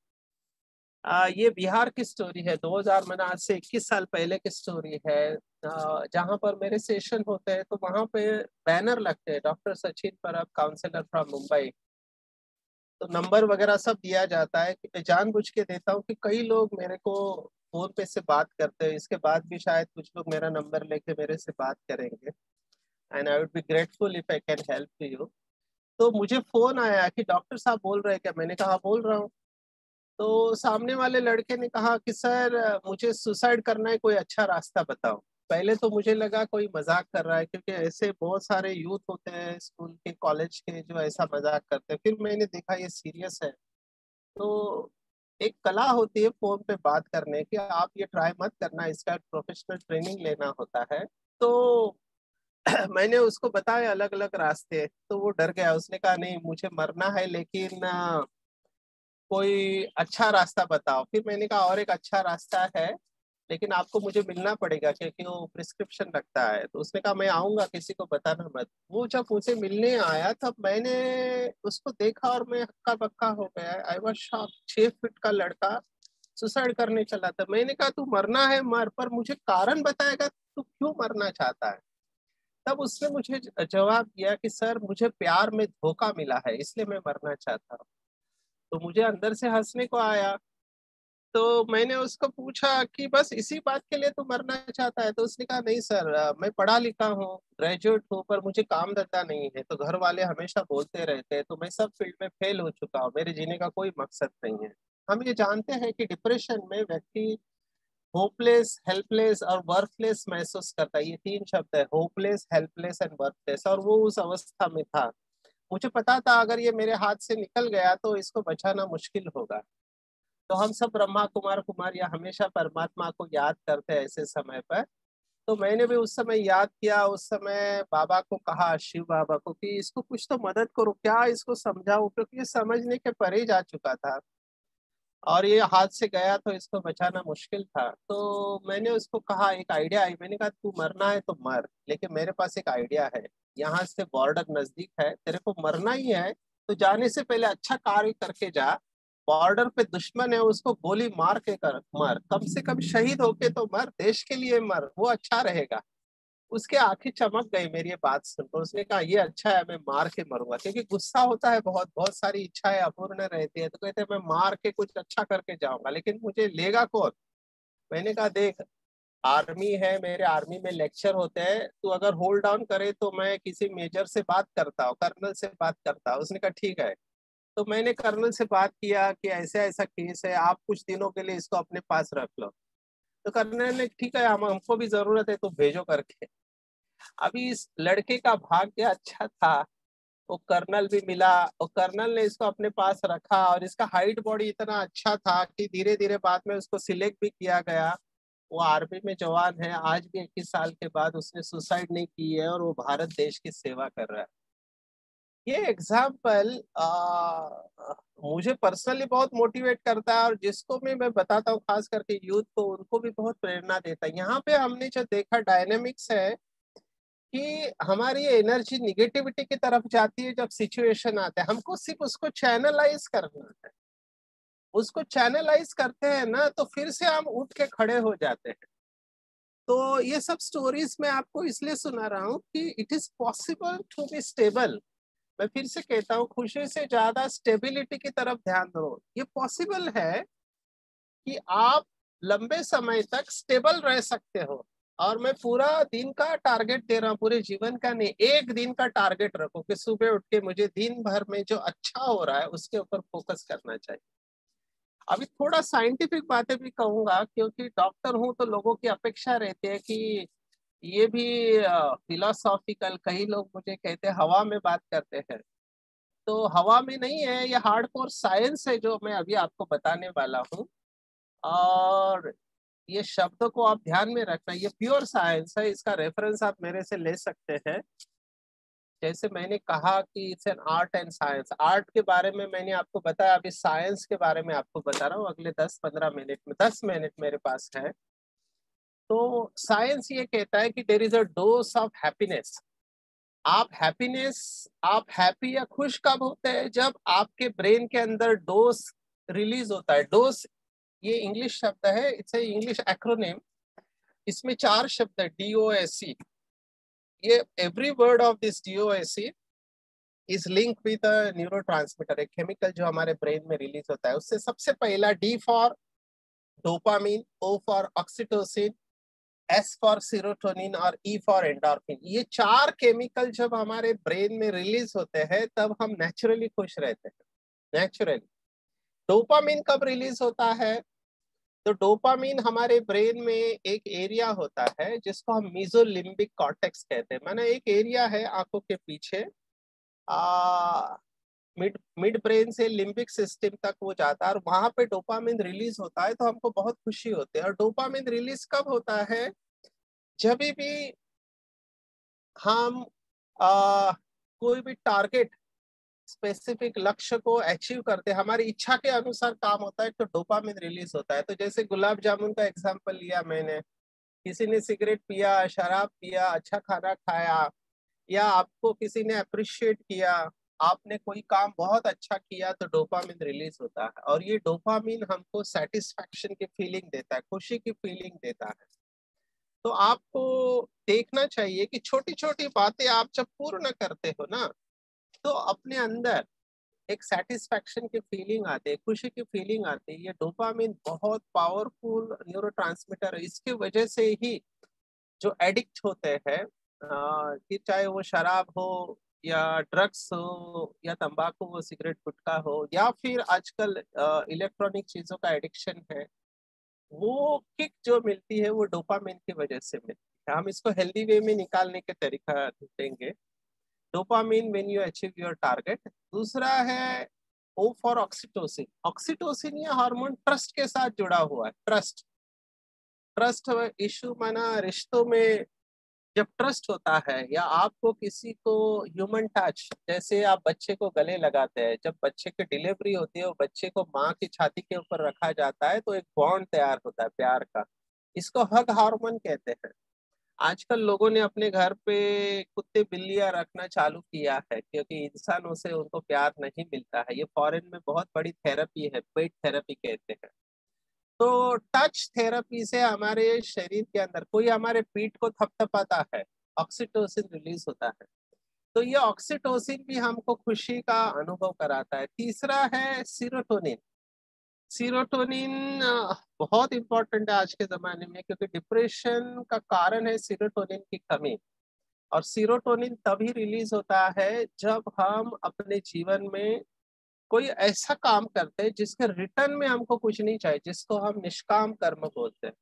ये बिहार की स्टोरी है। 2000 मैंने आज से 21 साल पहले की स्टोरी है। जहाँ पर मेरे सेशन होते हैं तो वहाँ पे बैनर लगते हैं, डॉक्टर सचिन परब काउंसलर फ्रॉम मुंबई। तो नंबर वगैरह सब दिया जाता है कि मैं जानबूझ के देता हूँ कि कई लोग मेरे को फोन पे से बात करते हैं। इसके बाद भी शायद कुछ लोग मेरा नंबर लेके मेरे से बात करेंगे and I would be grateful if I can help you. तो मुझे फोन आया कि डॉक्टर साहब बोल रहे हैं क्या? मैंने कहा बोल रहा हूँ। तो सामने वाले लड़के ने कहा कि सर मुझे सुसाइड करना है, कोई अच्छा रास्ता बताओ। पहले तो मुझे लगा कोई मजाक कर रहा है, क्योंकि ऐसे बहुत सारे यूथ होते हैं स्कूल के कॉलेज के जो ऐसा मजाक करते हैं। फिर मैंने देखा ये सीरियस है। तो एक कला होती है फोन पे बात करने की, आप ये ट्राई मत करना, इसका प्रोफेशनल ट्रेनिंग लेना होता है। तो मैंने उसको बताया अलग अलग रास्ते, तो वो डर गया। उसने कहा नहीं मुझे मरना है, लेकिन कोई अच्छा रास्ता बताओ। फिर मैंने कहा और एक अच्छा रास्ता है, लेकिन आपको मुझे मिलना पड़ेगा क्योंकि वो प्रिस्क्रिप्शन रखता है। तो उसने कहा मैं आऊंगा, किसी को बताना मत। वो जब मुझे मिलने आया तब मैंने उसको देखा और मैं हक्का बक्का हो गया। I was shock. 6 फीट का लड़का सुसाइड करने चला था। मैंने कहा तू मरना है मर, पर मुझे कारण बताएगा तू क्यों मरना चाहता है। तब उसने मुझे जवाब दिया कि सर मुझे प्यार में धोखा मिला है, इसलिए मैं मरना चाहता हूँ। तो मुझे अंदर से हंसने को आया। तो मैंने उसको पूछा कि बस इसी बात के लिए तू मरना चाहता है? तो उसने कहा नहीं सर, मैं पढ़ा लिखा हूँ, ग्रेजुएट हूँ, पर मुझे काम धंधा नहीं है। तो घर वाले हमेशा बोलते रहते हैं, तो मैं सब फील्ड में फेल हो चुका हूँ, मेरे जीने का कोई मकसद नहीं है। हम ये जानते हैं कि डिप्रेशन में व्यक्ति होपलेस, हेल्पलेस और वर्थलेस महसूस करता है। ये 3 शब्द है, होपलेस, हेल्पलेस एंड वर्थलेस। और वो उस अवस्था में था। मुझे पता था अगर ये मेरे हाथ से निकल गया तो इसको बचाना मुश्किल होगा। तो हम सब ब्रह्मा कुमार कुमारियां हमेशा परमात्मा को याद करते हैं ऐसे समय पर। तो मैंने भी उस समय याद किया। उस समय बाबा को कहा, शिव बाबा को, कि इसको कुछ तो मदद करो, क्या इसको समझाऊं, क्योंकि ये समझने के परे जा चुका था और ये हाथ से गया तो इसको बचाना मुश्किल था। तो मैंने उसको कहा, एक आइडिया आई। मैंने कहा तू मरना है तो मर, लेकिन मेरे पास एक आइडिया है। यहाँ से बॉर्डर नजदीक है, तेरे को मरना ही है तो जाने से पहले अच्छा कार्य करके जा। बॉर्डर पे दुश्मन है, उसको गोली मार के कर मर, कम से कम शहीद होके तो मर, देश के लिए मर, वो अच्छा रहेगा। उसके आंखें चमक गई मेरी ये बात सुनकर। उसने कहा ये अच्छा है, मैं मार के मरूंगा, क्योंकि गुस्सा होता है, बहुत बहुत सारी इच्छाएं अपूर्ण रहती है। तो कहते हैं मैं मार के कुछ अच्छा करके जाऊंगा, लेकिन मुझे लेगा कौन? मैंने कहा देख, आर्मी है, मेरे आर्मी में लेक्चर होते हैं, तू अगर होल्ड डाउन करे तो मैं किसी मेजर से बात करता हूँ, कर्नल से बात करता हूँ। उसने कहा ठीक है। तो मैंने कर्नल से बात किया कि ऐसा ऐसा केस है, आप कुछ दिनों के लिए इसको अपने पास रख लो। तो कर्नल ने ठीक है, हमको भी जरूरत है तो भेजो करके। अभी इस लड़के का भाग्य अच्छा था, वो कर्नल भी मिला और कर्नल ने इसको अपने पास रखा। और इसका हाइट बॉडी इतना अच्छा था कि धीरे धीरे बाद में उसको सिलेक्ट भी किया गया। वो आर्मी में जवान है, आज भी 21 साल के बाद उसने सुसाइड नहीं की है और वो भारत देश की सेवा कर रहा है। ये एग्जाम्पल मुझे पर्सनली बहुत मोटिवेट करता है और जिसको भी मैं बताता हूँ, खास करके यूथ को, उनको भी बहुत प्रेरणा देता है। यहाँ पे हमने जो देखा डायनेमिक्स है कि हमारी एनर्जी निगेटिविटी की तरफ जाती है जब सिचुएशन आता है। हमको सिर्फ उसको चैनलाइज करना है। उसको चैनलाइज करते हैं ना तो फिर से हम उठ के खड़े हो जाते हैं। तो ये सब स्टोरीज मैं आपको इसलिए सुना रहा हूँ कि it is possible to be stable. मैं फिर से कहता हूँ, खुशी से ज्यादा स्टेबिलिटी की तरफ ध्यान दो। ये पॉसिबल है कि आप लंबे समय तक स्टेबल रह सकते हो। और मैं पूरा दिन का टारगेट दे रहा हूँ, पूरे जीवन का नहीं, एक दिन का टारगेट रखो कि सुबह उठ के मुझे दिन भर में जो अच्छा हो रहा है उसके ऊपर फोकस करना चाहिए। अभी थोड़ा साइंटिफिक बातें भी कहूंगा, क्योंकि डॉक्टर हूं तो लोगों की अपेक्षा रहती है कि ये भी फिलोसॉफिकल, कई लोग मुझे कहते हैं हवा में बात करते हैं। तो हवा में नहीं है, ये हार्डकोर साइंस है जो मैं अभी आपको बताने वाला हूँ। और ये शब्द को आप ध्यान में रखना, ये प्योर साइंस है, इसका रेफरेंस आप मेरे से ले सकते हैं। जैसे मैंने कहा कि it's an art and science. Art के बारे में मैंने आपको बताया, अभी साइंस के बारे में आपको बता रहा हूँ अगले 10-15 मिनट में। 10 मिनट मेरे पास है। तो साइंस ये कहता है कि there is a dose of happiness. आप हैप्पी या खुश कब होते हैं? जब आपके ब्रेन के अंदर डोज रिलीज होता है। डोज ये इंग्लिश शब्द है, इट्स ए इंग्लिश एक्रोनिम। इसमें 4 शब्द है, DOSC। ये every word of this DOSC is link with a neurotransmitter, एक केमिकल जो हमारे ब्रेन में रिलीज होता है। उससे सबसे पहला D for dopamine, O for oxytocin, S for serotonin और E फॉर एंडोर्फिन। ये 4 केमिकल जब हमारे ब्रेन में रिलीज होते हैं तब हम नेचुरली खुश रहते हैं। नेचुरली। डोपामिन कब रिलीज होता है? तो डोपामिन हमारे ब्रेन में एक एरिया होता है जिसको हम मीजोलिम्बिक कॉर्टेक्स कहते हैं। माना एक एरिया है आंखों के पीछे, मिड ब्रेन से लिम्बिक सिस्टम तक वो जाता है और वहां पे डोपामिन रिलीज होता है, तो हमको बहुत खुशी होती है। और डोपामिन रिलीज कब होता है? जब भी हम कोई भी टारगेट, स्पेसिफिक लक्ष्य को अचीव करते, हमारी इच्छा के अनुसार काम होता है, तो डोपामिन रिलीज होता है। तो जैसे गुलाब जामुन का एग्जांपल लिया मैंने, किसी ने सिगरेट पिया, शराब पिया, अच्छा खाना खाया, या आपको किसी ने अप्रिशिएट किया, आपने कोई काम बहुत अच्छा किया, तो डोपामिन रिलीज होता है। और ये डोपामिन हमको सेटिस्फैक्शन की फीलिंग देता है, खुशी की फीलिंग देता है। तो आपको देखना चाहिए कि छोटी छोटी बातें आप जब पूर्ण करते हो ना, तो अपने अंदर एक सेटिस्फैक्शन की फीलिंग आती है, खुशी की फीलिंग आती है। ये डोपामिन बहुत पावरफुल न्यूरोट्रांसमीटर है। इसकी वजह से ही जो एडिक्ट होते हैं, कि चाहे वो शराब हो या ड्रग्स हो या तंबाकू हो, सिगरेट गुटखा हो, या फिर आजकल इलेक्ट्रॉनिक चीजों का एडिक्शन है, वो किक जो मिलती है वो डोपामिन की वजह से मिलती है। हम इसको हेल्दी वे में निकालने के तरीका ढूंढेंगे। Dopamine when you achieve your target. दूसरा है O फॉर ऑक्सीटोसिन। ऑक्सीटोसिन ये हार्मोन ट्रस्ट के साथ जुड़ा हुआ है। ट्रस्ट इशू माना रिश्तों में जब ट्रस्ट होता है, या आपको किसी को ह्यूमन टच, जैसे आप बच्चे को गले लगाते हैं, जब बच्चे की डिलीवरी होती है और बच्चे को माँ की छाती के ऊपर रखा जाता है, तो एक बॉन्ड तैयार होता है प्यार का। इसको हग हार्मोन कहते हैं। आजकल लोगों ने अपने घर पे कुत्ते बिल्लियां रखना चालू किया है, क्योंकि इंसानों से उनको प्यार नहीं मिलता है। ये फॉरेन में बहुत बड़ी थेरेपी है, पेट थेरेपी कहते हैं। तो टच थेरेपी से हमारे शरीर के अंदर, कोई हमारे पीठ को थपथपाता है, ऑक्सीटोसिन रिलीज होता है। तो ये ऑक्सीटोसिन भी हमको खुशी का अनुभव कराता है। तीसरा है सीरोटोनिन। सीरोटोनिन बहुत इंपॉर्टेंट है आज के जमाने में, क्योंकि डिप्रेशन का कारण है सीरोटोनिन की कमी। और सीरोटोनिन तभी रिलीज होता है जब हम अपने जीवन में कोई ऐसा काम करते हैं जिसके रिटर्न में हमको कुछ नहीं चाहिए, जिसको हम निष्काम कर्म बोलते हैं,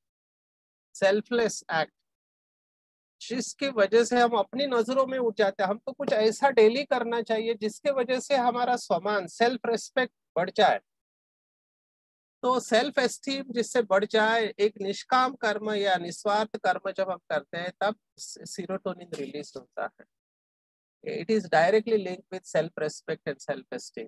सेल्फलेस एक्ट, जिसकी वजह से हम अपनी नजरों में उठ जाते हैं। हमको कुछ ऐसा डेली करना चाहिए जिसके वजह से हमारा सम्मान, सेल्फ रिस्पेक्ट बढ़ जाए। तो सेल्फ एस्टीम जिससे बढ़ जाए, एक निष्काम कर्म या निस्वार्थ कर्म जब हम करते हैं, तब सीरोटोनिन रिलीज होता है। It is directly link with self respect and self esteem.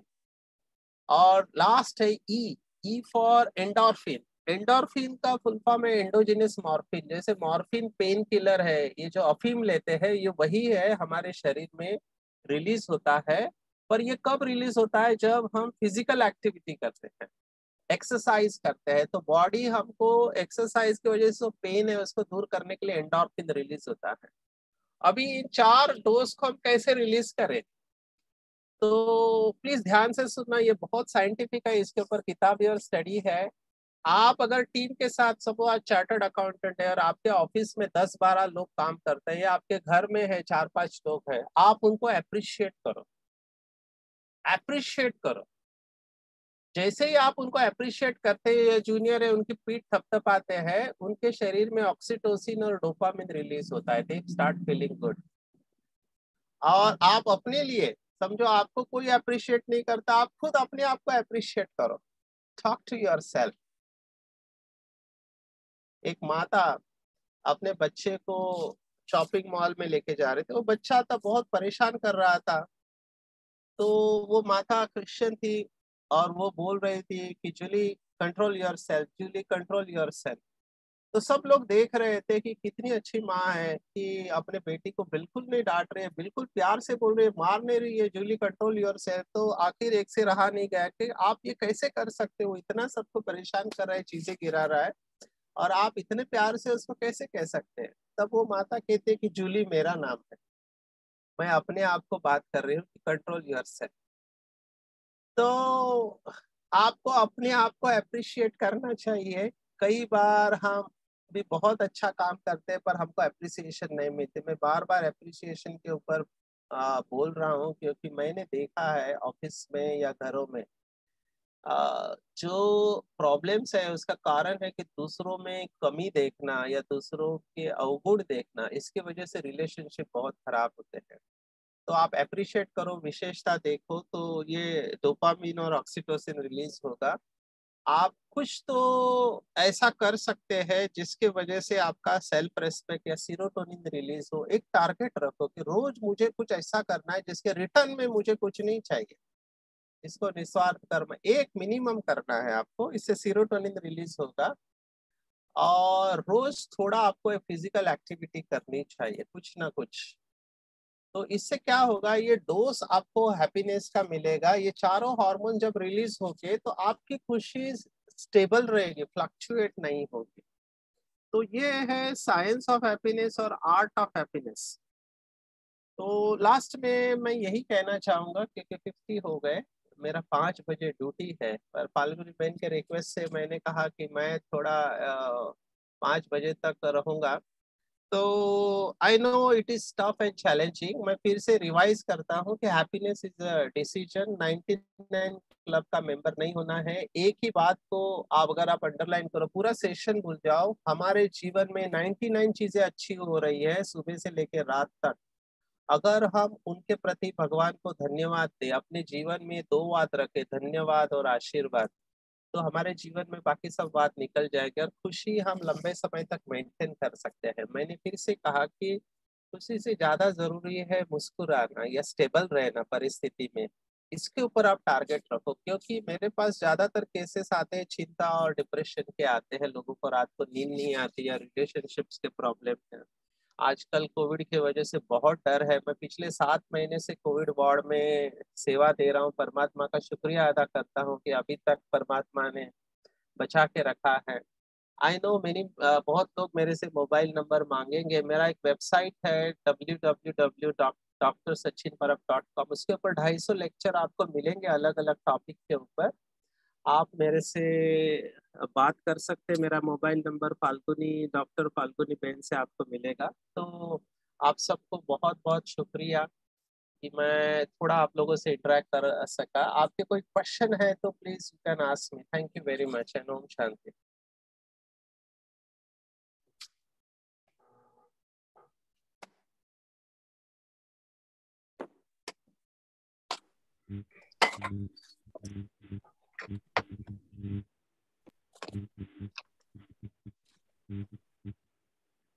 और लास्ट है ई फॉर एंडोर्फिन। एंडोर्फिन का फुल फॉर्म है एंडोजिनस मॉर्फिन। जैसे मॉर्फिन पेन किलर है, ये जो अफीम लेते हैं, ये वही है, हमारे शरीर में रिलीज होता है। पर ये कब रिलीज होता है? जब हम फिजिकल एक्टिविटी करते हैं। एक्सरसाइज करते हैं तो बॉडी हमको एक्सरसाइज की वजह से जो पेन है उसको दूर करने के लिए एंडोर्फिन रिलीज होता है। अभी इन 4 डोज को हम कैसे रिलीज करें, तो प्लीज ध्यान से सुनना, ये बहुत साइंटिफिक है, इसके ऊपर किताबी और स्टडी है। आप अगर टीम के साथ, सपोज आज चार्टर्ड अकाउंटेंट है और आपके ऑफिस में 10-12 लोग काम करते हैं या आपके घर में है 4-5 लोग हैं, आप उनको अप्रिशिएट करो, अप्रिशिएट करो। जैसे ही आप उनको अप्रिशिएट करते हैं, ये जूनियर है उनकी पीठ थपथपाते हैं, उनके शरीर में ऑक्सीटोसिन और डोपामिन रिलीज होता है, दे स्टार्ट फीलिंग गुड। और आप अपने लिए समझो, आपको कोई अप्रिशिएट नहीं करता, आप खुद अपने आप को अप्रिशिएट करो, टॉक टू योरसेल्फ। एक माता अपने बच्चे को शॉपिंग मॉल में लेके जा रहे थे, वो बच्चा था बहुत परेशान कर रहा था, तो वो माता क्रिश्चियन थी और वो बोल रही थी कि Julie control yourself, Julie control yourself. तो सब लोग देख रहे थे कि कितनी अच्छी माँ है कि अपने बेटी को बिल्कुल नहीं डांट रही है, बिल्कुल प्यार से बोल रही है, मार नहीं रही है, जूली कंट्रोल योरसेल्फ। तो आखिर एक से रहा नहीं गया कि आप ये कैसे कर सकते हो, इतना सबको परेशान कर रहा है, चीजें गिरा रहा है और आप इतने प्यार से उसको कैसे कह सकते हैं। तब वो माता कहती है कि जूली मेरा नाम है, मैं अपने आप को बात कर रही हूँ कि कंट्रोल योरसेल्फ। तो आपको अपने आप को अप्रिशिएट करना चाहिए। कई बार हम भी बहुत अच्छा काम करते हैं पर हमको अप्रिसिएशन नहीं मिलती। मैं बार बार अप्रिसिएशन के ऊपर बोल रहा हूँ क्योंकि मैंने देखा है ऑफिस में या घरों में जो प्रॉब्लम्स है उसका कारण है कि दूसरों में कमी देखना या दूसरों के अवगुण देखना, इसकी वजह से रिलेशनशिप बहुत खराब होते हैं। तो आप अप्रिशिएट करो, विशेषता देखो, तो ये डोपामिन और ऑक्सीटोसिन रिलीज होगा। आप कुछ तो ऐसा कर सकते हैं जिसके वजह से आपका सेल्फ रेस्पेक्ट या सीरोटोनिन रिलीज हो। एक टारगेट रखो कि रोज मुझे कुछ ऐसा करना है जिसके रिटर्न में मुझे कुछ नहीं चाहिए, इसको निस्वार्थ कर्म एक मिनिमम करना है आपको, इससे सीरोटोनिन रिलीज होगा। और रोज थोड़ा आपको फिजिकल एक्टिविटी करनी चाहिए, कुछ ना कुछ। तो इससे क्या होगा, ये डोज आपको हैप्पीनेस का मिलेगा। ये चारों हार्मोन जब रिलीज होंगे तो आपकी खुशी स्टेबल रहेगी, फ्लक्चुएट नहीं होगी। तो ये है साइंस ऑफ हैप्पीनेस और आर्ट ऑफ हैप्पीनेस। तो लास्ट में मैं यही कहना चाहूंगा क्योंकि 50 हो गए, मेरा 5 बजे ड्यूटी है, पर फाल्गुनी बहन के रिक्वेस्ट से मैंने कहा कि मैं थोड़ा 5 बजे तक रहूंगा। तो I know it is tough and challenging. मैं फिर से रिवाइज करता हूँ कि happiness is a decision. 99 club का मेंबर नहीं होना है। एक ही बात को आप अगर आप अंडरलाइन करो, पूरा सेशन भूल जाओ, हमारे जीवन में 99 चीजें अच्छी हो रही है सुबह से लेकर रात तक। अगर हम उनके प्रति भगवान को धन्यवाद दें, अपने जीवन में 2 बात रखें, धन्यवाद और आशीर्वाद, तो हमारे जीवन में बाकी सब बात निकल जाएगी और खुशी हम लंबे समय तक मेंटेन कर सकते हैं। मैंने फिर से कहा कि खुशी से ज्यादा जरूरी है मुस्कुराना या स्टेबल रहना परिस्थिति में। इसके ऊपर आप टारगेट रखो, क्योंकि मेरे पास ज्यादातर केसेस आते हैं चिंता और डिप्रेशन के आते हैं, लोगों को रात को नींद नहीं आती या रिलेशनशिप्स के प्रॉब्लम है। आजकल कोविड की वजह से बहुत डर है। मैं पिछले 7 महीने से कोविड वार्ड में सेवा दे रहा हूँ। परमात्मा का शुक्रिया अदा करता हूँ कि अभी तक परमात्मा ने बचा के रखा है। आई नो मेनी बहुत लोग मेरे से मोबाइल नंबर मांगेंगे। मेरा एक वेबसाइट है www.drsachinparab.com। उसके ऊपर 250 लेक्चर आपको मिलेंगे अलग अलग टॉपिक के ऊपर। आप मेरे से बात कर सकते हैं। मेरा मोबाइल नंबर डॉक्टर फाल्गुनी बहन से आपको मिलेगा। तो आप सबको बहुत बहुत शुक्रिया कि मैं थोड़ा आप लोगों से इंटरेक्ट कर सका। आपके कोई क्वेश्चन है तो please you can ask me. Thank you very much and ओम शांति।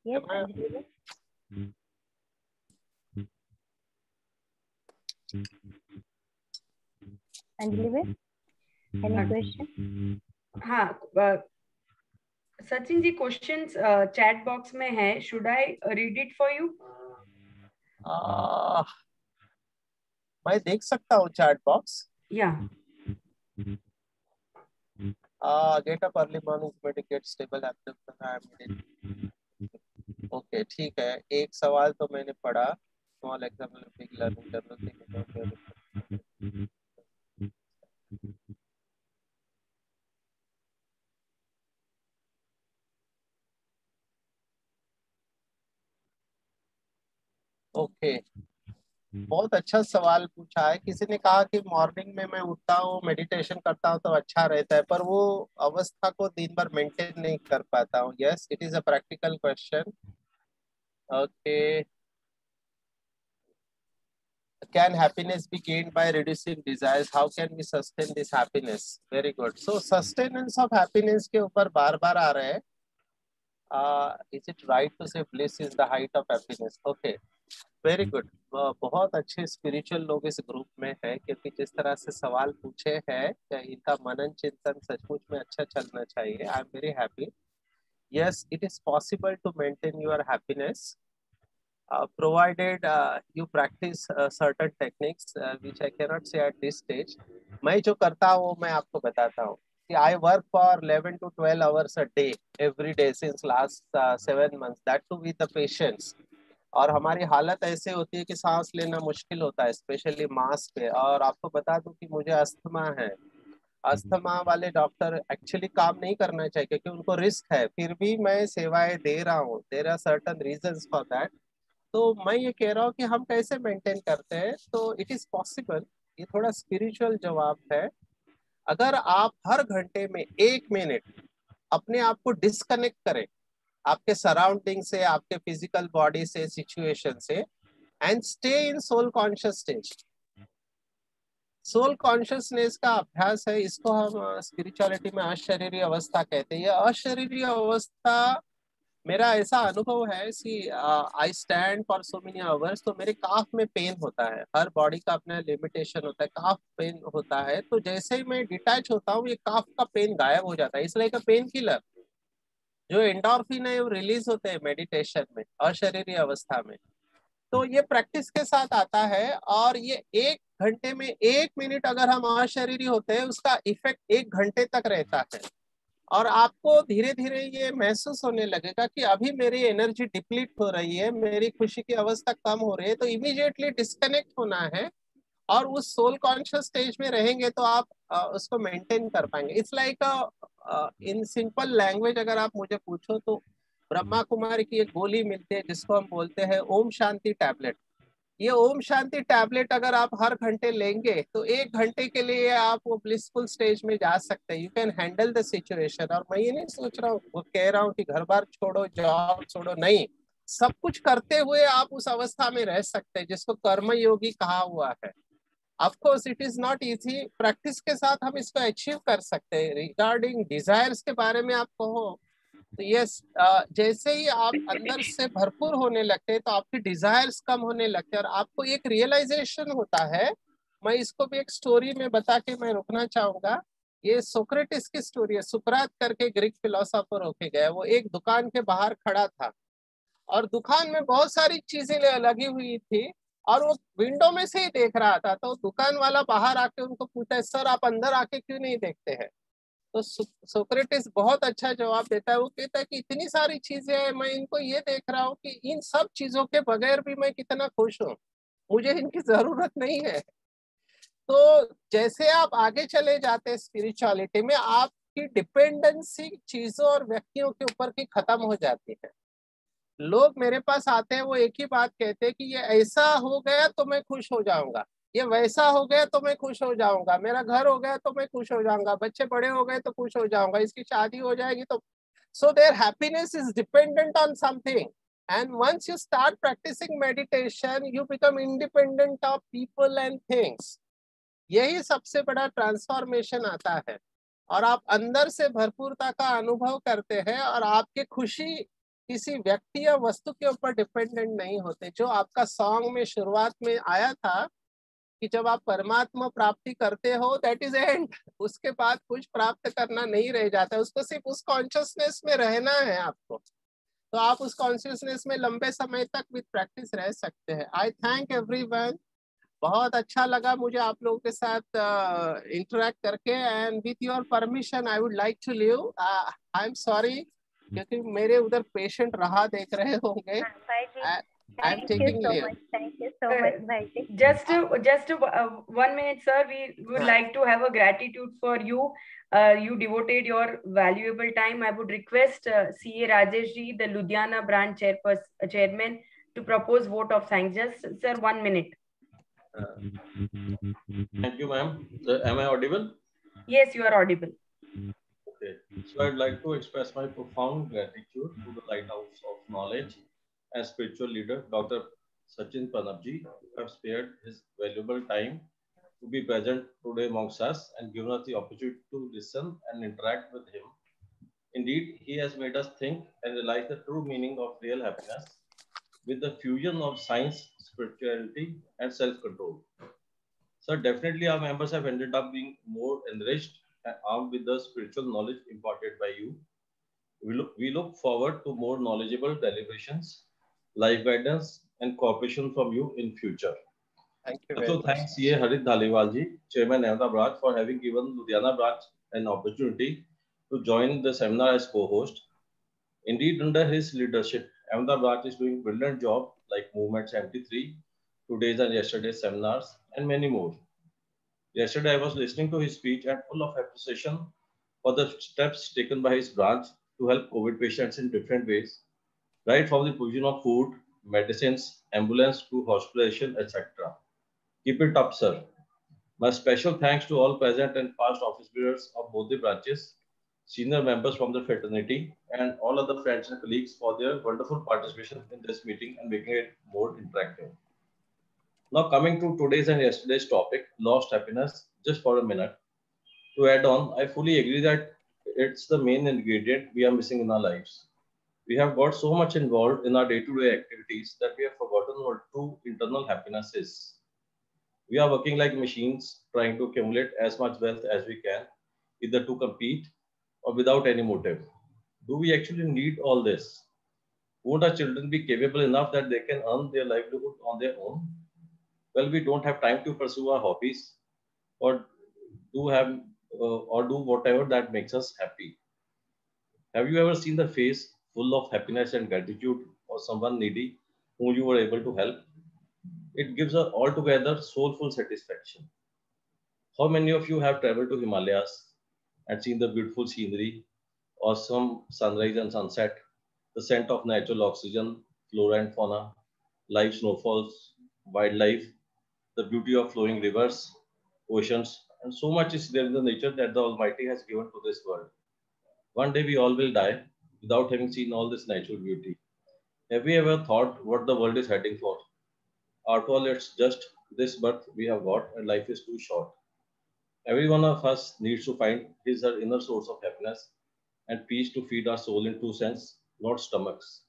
Yes, Anjali bhai, any question? हाँ, Sachin ji questions chat box में है, should I read it for you? मैं देख सकता हूँ चैट बॉक्स? या Get up early morning to meditate stable abdomen. Okay ठीक है, एक सवाल तो मैंने पढ़ा, small example big learning general okay, बहुत अच्छा सवाल पूछा है। किसी ने कहा कि मॉर्निंग में मैं उठता हूँ, मेडिटेशन करता हूँ तो अच्छा रहता है, पर वो अवस्था को दिन भर मेंटेन नहीं कर पाता हूँ। Yes, it is a practical question. Okay, can happiness be gained by reducing desires? How can we sustain this happiness? Very good. So sustenance of happiness के ऊपर बार बार आ रहे हैं। Is it right to say bliss is the height of happiness? Okay, very good. बहुत अच्छे spiritual लोग इस group में है, क्योंकि जिस तरह से सवाल पूछे हैं इनका मनन चिंतन सचमुच में अच्छा चलना चाहिए। I am very happy. Yes, it is possible to maintain your happiness. Provided you practice certain techniques which I cannot say at this stage. मैं जो करता हूँ वो मैं आपको बताता हूँ कि I work for 11 to 12 hours a day every day since last 7 months, that too with the patients. और हमारी हालत ऐसे होती है कि सांस लेना मुश्किल होता है, स्पेशली मास्क पे। और आपको बता दूं कि मुझे अस्थमा है। अस्थमा वाले डॉक्टर एक्चुअली काम नहीं करना चाहिए क्योंकि उनको रिस्क है, फिर भी मैं सेवाएं दे रहा हूँ। There are certain reasons for that. तो मैं ये कह रहा हूँ कि हम कैसे मेंटेन करते हैं, तो इट इज पॉसिबल। ये थोड़ा स्पिरिचुअल जवाब है। अगर आप हर घंटे में 1 मिनट अपने आप को डिस्कनेक्ट करें आपके सराउंडिंग से, आपके फिजिकल बॉडी से, सिचुएशन से, and stay in soul conscious stage. Soul consciousness का अभ्यास है, इसको हम स्पिरिचुअलिटी में अशरीरी अवस्था कहते हैं। ये अशरीरी अवस्था मेरा ऐसा अनुभव है, see I stand for so many hours, तो मेरे काफ में पेन होता है। हर बॉडी का अपना लिमिटेशन होता है, काफ पेन होता है। तो जैसे ही मैं डिटैच होता हूँ ये काफ का पेन गायब हो जाता है। इसलिए का पेन किलर जो एंडोर्फिन है वो रिलीज होते हैं मेडिटेशन में, अशरीरी अवस्था में। तो ये प्रैक्टिस के साथ आता है। और ये 1 घंटे में 1 मिनट अगर हम अशरीरी होते हैं उसका इफेक्ट 1 घंटे तक रहता है। और आपको धीरे धीरे ये महसूस होने लगेगा कि अभी मेरी एनर्जी डिप्लीट हो रही है, मेरी खुशी की अवस्था कम हो रही है, तो इमीडिएटली डिस्कनेक्ट होना है और उस सोल कॉन्शियस स्टेज में रहेंगे तो आप उसको मेंटेन कर पाएंगे। It's like in simple language अगर आप मुझे पूछो तो ब्रह्मा कुमारी की एक गोली मिलती है जिसको हम बोलते हैं ओम शांति टैबलेट। ये ओम शांति टैबलेट अगर आप हर घंटे लेंगे तो 1 घंटे के लिए आप वो ब्लिसफुल स्टेज में जा सकते हैं। You can handle the situation. और मैं ये नहीं सोच रहा हूँ, वो कह रहा हूँ कि घर बार छोड़ो, जॉब छोड़ो, नहीं, सब कुछ करते हुए आप उस अवस्था में रह सकते हैं जिसको कर्म योगी कहा हुआ है। Of course it is not easy, practice के साथ हम इसको अचीव कर सकते हैं। रिगार्डिंग डिजायर्स के बारे में आप कहो तो यस, जैसे ही आप अंदर से भरपूर होने लगते हैं तो आपकी डिजायर्स कम होने लगते हैं और आपको एक रियलाइजेशन होता है। मैं इसको भी एक स्टोरी में बता के मैं रुकना चाहूंगा। ये सोक्रेटिस की स्टोरी है। सुकरात करके ग्रीक फिलोसोफर होके गए, वो एक दुकान के बाहर खड़ा था और दुकान में बहुत सारी चीजें लगी हुई थी और वो विंडो में से ही देख रहा था। तो दुकान वाला बाहर आके उनको पूछता है, सर आप अंदर आके क्यों नहीं देखते हैं? तो सोक्रेटिस बहुत अच्छा जवाब देता है। वो कहता है कि इतनी सारी चीजें हैं, मैं इनको ये देख रहा हूँ कि इन सब चीजों के बगैर भी मैं कितना खुश हूँ, मुझे इनकी जरूरत नहीं है। तो जैसे आप आगे चले जाते हैं स्पिरिचुअलिटी में, आपकी डिपेंडेंसी चीजों और व्यक्तियों के ऊपर की खत्म हो जाती है। लोग मेरे पास आते हैं, वो एक ही बात कहते हैं कि ये ऐसा हो गया तो मैं खुश हो जाऊंगा, ये वैसा हो गया तो मैं खुश हो जाऊंगा, मेरा घर हो गया तो मैं खुश हो जाऊंगा, बच्चे बड़े हो गए तो खुश हो जाऊंगा, इसकी शादी हो जाएगी तो। So their happiness is dependent on something. And once you start practising meditation you become independent of people and things. यही सबसे बड़ा ट्रांसफॉर्मेशन आता है और आप अंदर से भरपूरता का अनुभव करते हैं और आपकी खुशी किसी व्यक्ति या वस्तु के ऊपर डिपेंडेंट नहीं होते। जो आपका सॉन्ग में शुरुआत में आया था कि जब आप परमात्मा प्राप्ति करते हो दैट इज एंड, उसके बाद कुछ प्राप्त करना नहीं रह जाता, उसको सिर्फ उस कॉन्शियसनेस में रहना है आपको। तो आप उस कॉन्शियसनेस में लंबे समय तक विद प्रैक्टिस रह सकते हैं। आई थैंक एवरीवन बहुत अच्छा लगा मुझे आप लोगों के साथ इंटरेक्ट करके, and with your permission I would like to leave. I am sorry, क्योंकि मेरे उधर पेशेंट रहा देख रहे होंगे। I am taking leave. Thank you so much, Bhaiji. Just 1 minute, sir. We would like to have a gratitude for you. You devoted your valuable time. I would request CA Rajesh ji, the Ludhiana branch chairman, to propose vote of thanks. Just, sir, 1 minute. Thank you, ma'am. Am I audible? Yes, you are audible. Okay. So I'd like to express my profound gratitude to the Lighthouse of Knowledge and spiritual leader, Dr. Sachin Pranabji, who have spared his valuable time to be present today amongst us and given us the opportunity to listen and interact with him. Indeed, he has made us think and realize the true meaning of real happiness with the fusion of science, spirituality, and self-control. So definitely our members have ended up being more enriched and armed with the spiritual knowledge imparted by you. We look forward to more knowledgeable deliberations, life guidance, and cooperation from you in future. Thank you very Also, much. thanks CA Harit Dhaliwal ji, Chairman Ahmedabad branch, for having given Ludhiana branch an opportunity to join the seminar as co-host. Indeed, under his leadership, Ahmedabad branch is doing a brilliant job like Movement 73, today's and yesterday's seminars, and many more. Yesterday, I was listening to his speech and full of appreciation for the steps taken by his branch to help COVID patients in different ways, right from the provision of food, medicines, ambulance to hospitalization, etc. Keep it up, sir. My special thanks to all present and past office bearers of both the branches, senior members from the fraternity, and all other friends and colleagues for their wonderful participation in this meeting and making it more interactive. Now coming to today's and yesterday's topic, lost happiness, just for a minute. To add on, I fully agree that it's the main ingredient we are missing in our lives. We have got so much involved in our day-to-day activities that we have forgotten what true internal happiness is. We are working like machines, trying to accumulate as much wealth as we can, either to compete or without any motive. Do we actually need all this? Won't our children be capable enough that they can earn their livelihood on their own? Well, we don't have time to pursue our hobbies or do whatever that makes us happy. Have you ever seen the face full of happiness and gratitude for someone needy whom you were able to help? It gives an altogether soulful satisfaction. How many of you have traveled to Himalayas and seen the beautiful scenery or some sunrise and sunset, the scent of natural oxygen, flora and fauna, live snowfalls, wildlife, the beauty of flowing rivers, oceans, and so much is there in the nature that the Almighty has given to this world. One day we all will die without having seen all this natural beauty. Have we ever thought what the world is heading for? After all, it's just this birth we have got and life is too short. Every one of us needs to find his or her inner source of happiness and peace to feed our soul in true sense, not stomachs.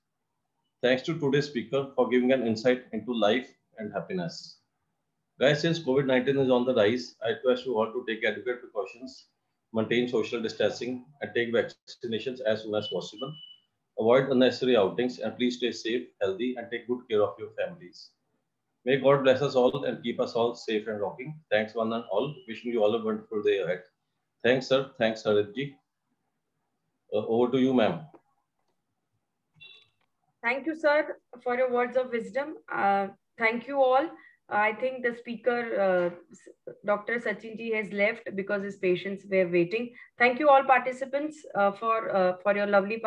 Thanks to today's speaker for giving an insight into life and happiness. Guys, since COVID-19 is on the rise, I request you all to take adequate precautions, maintain social distancing, and take vaccinations as soon as possible. Avoid unnecessary outings, and please stay safe, healthy, and take good care of your families. May God bless us all and keep us all safe and rocking. Thanks one and all. Wishing you all a wonderful day ahead. Thanks, sir. Thanks, Haritji. Over to you, ma'am. Thank you, sir, for your words of wisdom. Thank you all. I think the speaker, Dr. Sachin ji, has left because his patients were waiting. Thank you all participants for your lovely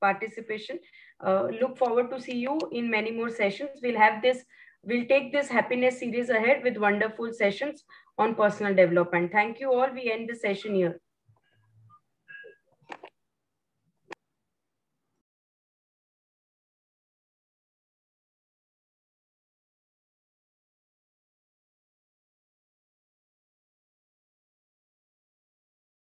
participation. Look forward to see you in many more sessions. We'll take this happiness series ahead with wonderful sessions on personal development. Thank you all. We end the session here.